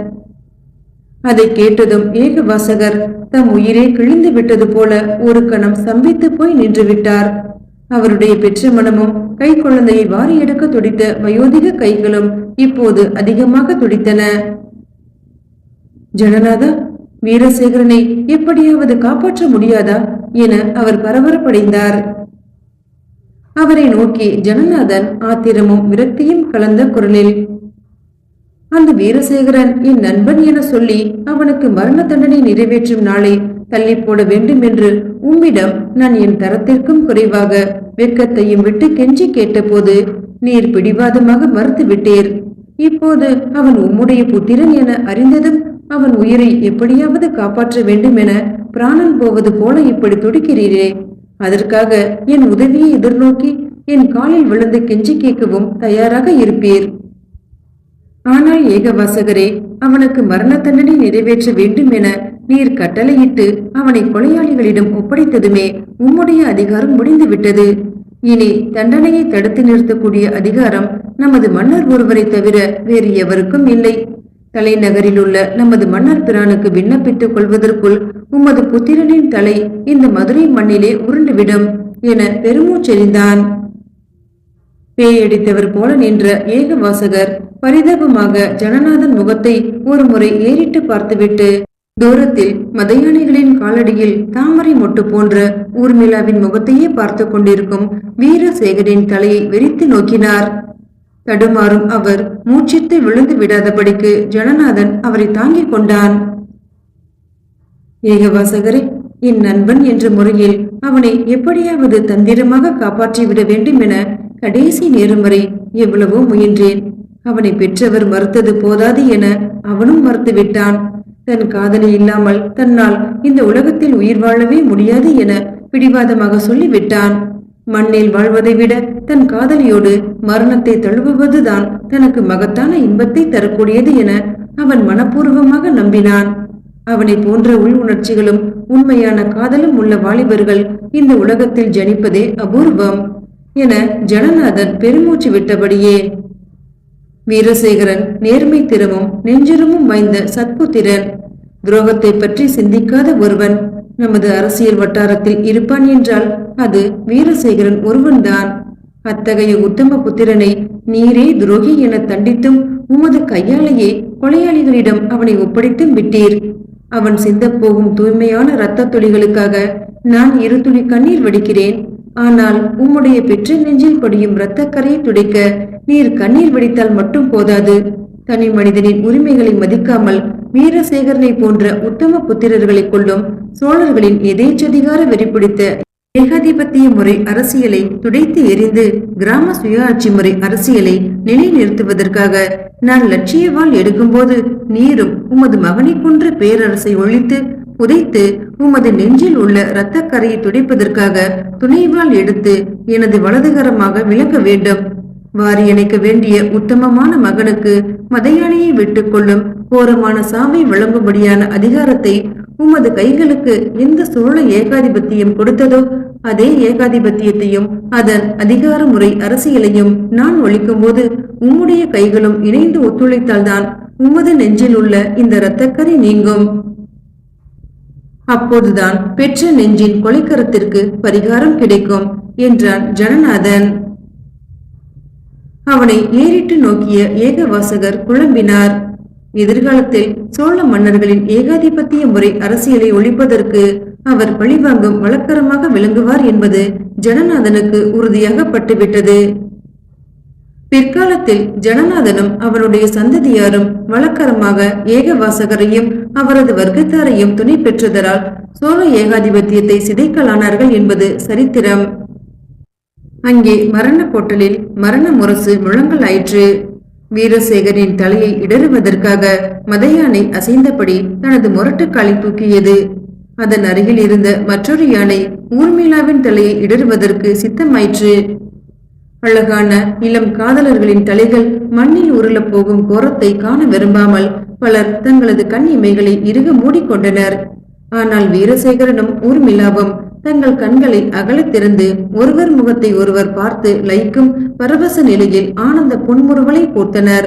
அதை கேட்டதும் ஏகவாசகர் தம் உயிரே கிழிந்து விட்டது போல ஒரு கணம் சம்பித்து போய் நின்று விட்டார். அவருடைய பெற்ற மனமும் கை குழந்தையை வாரி எடுக்க துடித்த வயோதிக கைகளும் இப்போது அதிகமாக துடித்தன. ஜனநாதா, வீரசேகரனை எப்படியாவது காப்பாற்ற முடியாதா என அவர் பரபரப்படைந்தார். அவரை நோக்கி ஜனநாதன் ஆத்திரமும் விரக்தியும் கலந்த குரலில், அந்த வீரசேகரன் என் நண்பன் என சொல்லி அவனுக்கு மரண தண்டனை நிறைவேற்றும் நாளை தள்ளி போட வேண்டும் என்று உம்மிடம் நான் என் தரத்திற்கும் குறைவாக வெட்கத்தையும் விட்டு கெஞ்சி கேட்டபோது நீர் பிடிவாதமாக மறுத்து விட்டீர். இப்போது அவன் உம்முடைய புத்திரன் என அறிந்ததும் அவன் உயிரை எப்படியாவது காப்பாற்ற வேண்டும் என பிராணன் போவது போல இப்படி துடிக்கிறீரே, அதற்காக என் உதவியை எதிர்நோக்கி என் காலில் விழுந்து கெஞ்சி கேட்கவும் தயாராக இருப்பீர். ஆனால் ஏகவாசகரே, அவனுக்கு மரண தண்டனை நிறைவேற்ற வேண்டும் என நீர் கட்டளையிட்டு அவனை கொலையாளிகளிடம் ஒப்படைத்ததுமே உம்முடைய அதிகாரம் முடிந்து விட்டது. இனி தண்டனையை தடுத்து நிறுத்தக்கூடிய அதிகாரம் நமது மன்னர் ஒருவரை தவிர வேறு எவருக்கும் இல்லை. தலைநகரில் உள்ள நமது மன்னர் பிரானுக்கு விண்ணப்பித்துக் கொள்வதற்குள் உமது புத்திரனின் தலை இந்த மதுரை மண்ணிலே உருண்டுவிடும் என பெருமூச்செறிந்தான். பேயடித்தவர் போல நின்ற ஏகவாசகர் பரிதாபமாக ஜனநாதன் முகத்தை ஒரு முறை ஏறிட்டு பார்த்துவிட்டு தூரத்தில் மதையானைகளின் காலடியில் தாமரை மொட்டு போன்ற ஊர்மிளாவின் முகத்தையே பார்த்து கொண்டிருக்கும் வீரசேகரின் தலையை வெறித்து நோக்கினார். தடுமாறும் அவர் மூச்சித்து விழுந்து விடாதபடிக்கு ஜனநாதன் அவரை தாங்கிக் கொண்டான். ஏகவாசகரே, என் நண்பன் என்ற முறையில் அவனை எப்படியாவது தந்திரமாக காப்பாற்றிவிட வேண்டும் என கடைசி நேரம் வரை எவ்வளவோ முயன்றேன். அவனை பெற்றவர் மறுத்தது போதாது என அவனும் மறுத்துவிட்டான். தன் காதலி இல்லாமல் தன்னால் இந்த உலகத்தில் உயிர் வாழவே முடியாது என பிடிவாதமாக சொல்லிவிட்டான். மண்ணில் வாழ்வதை விட தன் காதலியோடு மரணத்தை தழுவுவதுதான் தனக்கு மகத்தான இன்பத்தை தரக்கூடியது என அவன் மனப்பூர்வமாக நம்பினான். அவனை போன்ற உள் உணர்ச்சிகளும் உண்மையான காதலும் உள்ள வாலிபர்கள் இந்த உலகத்தில் ஜனிப்பதே அபூர்வம் என ஜனநாதன் பெருமூச்சு விட்டபடியே, வீரசேகரன் நேர்மை திறமும் நெஞ்சுரமும் வாய்ந்த சத்புத்திரன். துரோகத்தை பற்றி சிந்திக்காத ஒருவன் நமது அரசியல் வட்டாரத்தில் இருப்பான் என்றால் அது வீரசேகரன் ஒருவன்தான். அத்தகைய உத்தம புத்திரனை நீரே துரோகி என தண்டித்தும் உமது கையாலேயே கொலையாளிகளிடம் அவனை ஒப்படைத்தும் விட்டீர். அவன் சிந்தப்போகும் தூய்மையான இரத்த துளிகளுக்காக நான் 2 துளி கண்ணீர் வடிக்கிறேன். ஆனால் உம்முடைய பெற்ற நெஞ்சில் படியும் இரத்தக்கரையை துடைக்க நீர் கண்ணீர் வடித்தால் மட்டும் போதாது. தனி மனிதனின் உரிமைகளை மதிக்காமல் வீரசேகரனை போன்ற உத்தம புத்திரர்களை கொள்ளும் சோழர்களின் எதேச்சதிகார வெறிபிடித்த ஏகாதிபத்திய முறை அரசியலை துடைத்து எறிந்து கிராம சுயாட்சி முறை அரசியலை நிலைநிறுத்துவதற்காக நான் லட்சியவாள் எடுக்கும்போது நீரும் உமது மகனை கொன்ற பேரரசை ஒழித்து புதைத்து உமது நெஞ்சில் உள்ள இரத்தக்கரையை துடைப்பதற்காக துணைவாள் எடுத்து எனது வலதுகரமாக விளங்க வேண்டும். வாரி அணைக்க வேண்டிய உத்தமமான மகனுக்கு மதையானையை விட்டுக் கொள்ளும் கோரமான சாவை வழங்கும்படியான அதிகாரத்தை உமது கைகளுக்கு எந்த சோழ ஏகாதிபத்தியம் கொடுத்ததோ அதே ஏகாதிபத்தியத்தையும் அதன் அதிகார முறை அரசியலையும் நான் ஒழிக்கும் போது உம்முடைய கைகளும் இணைந்து ஒத்துழைத்தால்தான் உமது நெஞ்சில் உள்ள இந்த இரத்தக்கரை நீங்கும். அப்போதுதான் பெற்ற நெஞ்சின் கொலைக்கரத்திற்கு பரிகாரம் கிடைக்கும் என்றான் ஜனநாதன். அவனை ஏறிட்டு நோக்கிய ஏகவாசகர் குழம்பினார். எதிர்காலத்தில் சோழ மன்னர்களின் ஏகாதிபத்திய முறை அரசியலை ஒழிப்பதற்கு அவர் பழிவாங்கும் வழக்கரமாக விளங்குவார் என்பது ஜனநாதனுக்கு உறுதியாக பட்டுவிட்டது. பிற்காலத்தில் ஜனநாதனும் அவனுடைய சந்ததியாரும் வழக்கரமாக ஏகவாசகரையும் அவரது வர்க்கத்தாரையும் துணை பெற்றதரால் சோழ ஏகாதிபத்தியத்தை சிதைக்கலானார்கள் என்பது சரித்திரம். அங்கே மரண பொட்டலில் மரண முரசு முழங்கலாயிற்று. வீரசேகரின் தலையை இடறுவதற்காக மதயானை அசைந்தபடி தனது முரட்டுக்காலை தூக்கியது. அதன் அருகில் இருந்த மற்றொரு யானை ஊர்மிளாவின் தலையை இடறுவதற்கு சித்தமாயிற்று. அழகான இளம் காதலர்களின் தலைகள் மண்ணில் உருளப் போகும் கோரத்தை காண விரும்பாமல் பலர் தங்களது கண் இமைகளை இறுக மூடிக்கொண்டனர். ஆனால் வீரசேகரனும் ஊர்மிளாவும் தங்கள் கண்களை அகலத் திறந்து ஒருவர் முகத்தை ஒருவர் பார்த்து லயிக்கும் பரவச நிலையில் ஆனந்த புன்முறுவலை பூத்தனர்.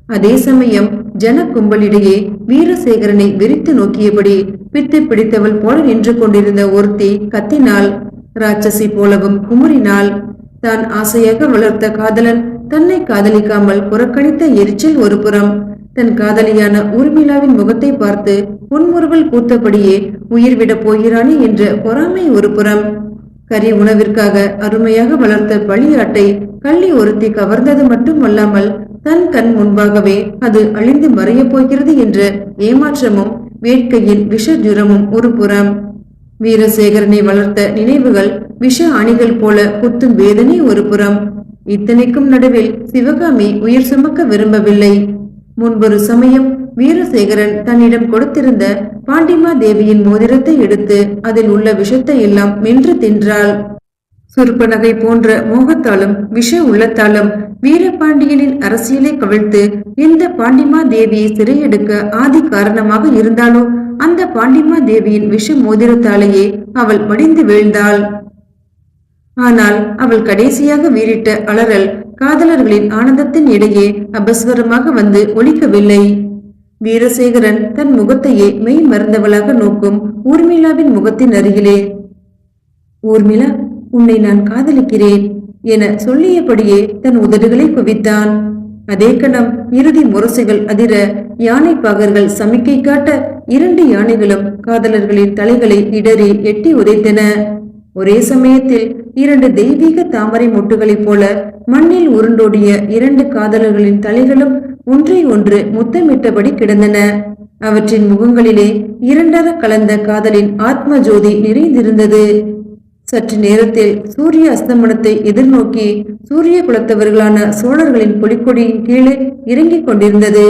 அதே சமயம் ஜன கும்பலிடையே வீரசேகரனை வெறித்து நோக்கியபடி பித்து பிடித்தவள் போல நின்று கொண்டிருந்த ஒருத்தி கத்தினாள். ராட்சசி போலவும் குமுறினாள். தான் ஆசையாக வளர்த்த காதலன் தன்னை காதலிக்காமல் புறக்கணித்த எரிச்சல் ஒரு புறம், தன் காதலியான ஊர்மிளாவின் முகத்தை பார்த்து புன்முறுவல் பூத்தபடியே உயிர் விட போகிறானே என்ற பொறாமை ஒரு புறம், கறி உணவிற்காக அருமையாக வளர்த்த பழியாட்டை கள்ளி ஒருத்தி கவர்ந்தது மட்டுமல்லாமல் தன் கண் முன்பாகவே அது அழிந்து மறையப் போகிறது என்ற ஏமாற்றமும் வேட்கையின் விஷ ஜுரமும் ஒரு புறம். வீரசேகரனை வளர்த்த நினைவுகள் விஷ அணிகள் போல குத்தும் வேதனை ஒரு புறம். இத்தனைக்கும் நடுவில் சிவகாமி உயிர் சுமக்க விரும்பவில்லை. முன்பொரு சமயம் வீரசேகரன் தன்னிடம் கொடுத்திருந்த பாண்டிமா தேவியின் மோதிரத்தை எடுத்து அதில் உள்ள விஷத்தை எல்லாம் மென்று தின்றாள். சுருப்பனகை போன்ற மோகத்தாலும் விஷ உள்ளத்தாலும் வீரபாண்டியனின் அரசியலை கவிழ்த்து எந்த பாண்டிமா தேவியை சிறையெடுக்க ஆதி காரணமாக இருந்தாலோ அந்த பாண்டிமா தேவியின் விஷ மோதிரத்தாலேயே அவள் மடிந்து வீழ்ந்தாள். ஆனால் அவள் கடைசியாக வீறிட்ட அலறல் காதலர்களின் ஆனந்தத்தின் இடையே அபஸ்வரமாக வந்து ஒலிக்கவில்லை. வீரசேகரன் தன் முகத்தையே மெய் மறந்தவளாக நோக்கும் ஊர்மிளாவின் முகத்தின் அருகிலே, ஊர்மிளா, உன்னை நான் காதலிக்கிறேன் என சொல்லியபடியே தன் உதடுகளை குவித்தான். அதே கணம் இறுதி முரசுகள் அதிர யானை பாகர்கள் சமிக்கை காட்ட 2 யானைகளும் காதலர்களின் தலைகளை இடறி எட்டி உதைத்தன. ஒரே சமயத்தில் 2 தெய்வீக தாமரை மொட்டுகளைப் போல மண்ணில் உருண்டோடிய 2 காதலர்களின் தலைகளும் ஒன்றை ஒன்று முத்தமிட்டபடி கிடந்தன. அவற்றின் முகங்களிலே இரண்டர கலந்த காதலின் ஆத்ம ஜோதி நிறைந்திருந்தது. சற்று நேரத்தில் சூரிய அஸ்தமனத்தை எதிர்நோக்கி சூரிய குலத்தவர்களான சோழர்களின் பொலிக்கொடியின் கீழே இறங்கிக் கொண்டிருந்தது.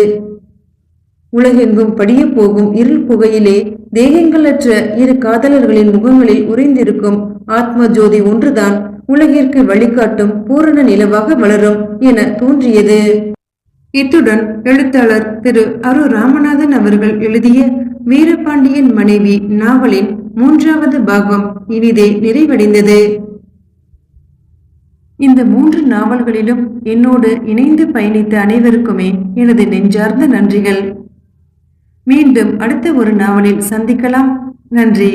உலகெங்கும் படிய போகும் இருள் புகையிலே தேகங்களற்ற 2 காதலர்களின் முகங்களில் உறைந்திருக்கும் ஆத்ம ஜோதி ஒன்றுதான் உலகிற்கு வழிகாட்டும் பூரண நிலவாக வளரும் என தோன்றியது. இத்துடன் எழுத்தாளர் திரு அரு ராமநாதன் அவர்கள் எழுதிய வீரபாண்டியன் மனைவி நாவலின் 3வது பாகம் இனிதே நிறைவடைந்தது. இந்த 3 நாவல்களிலும் என்னோடு இணைந்து பயணித்த அனைவருக்குமே எனது நெஞ்சார்ந்த நன்றிகள். மீண்டும் அடுத்த ஒரு நாவலில் சந்திக்கலாம். நன்றி.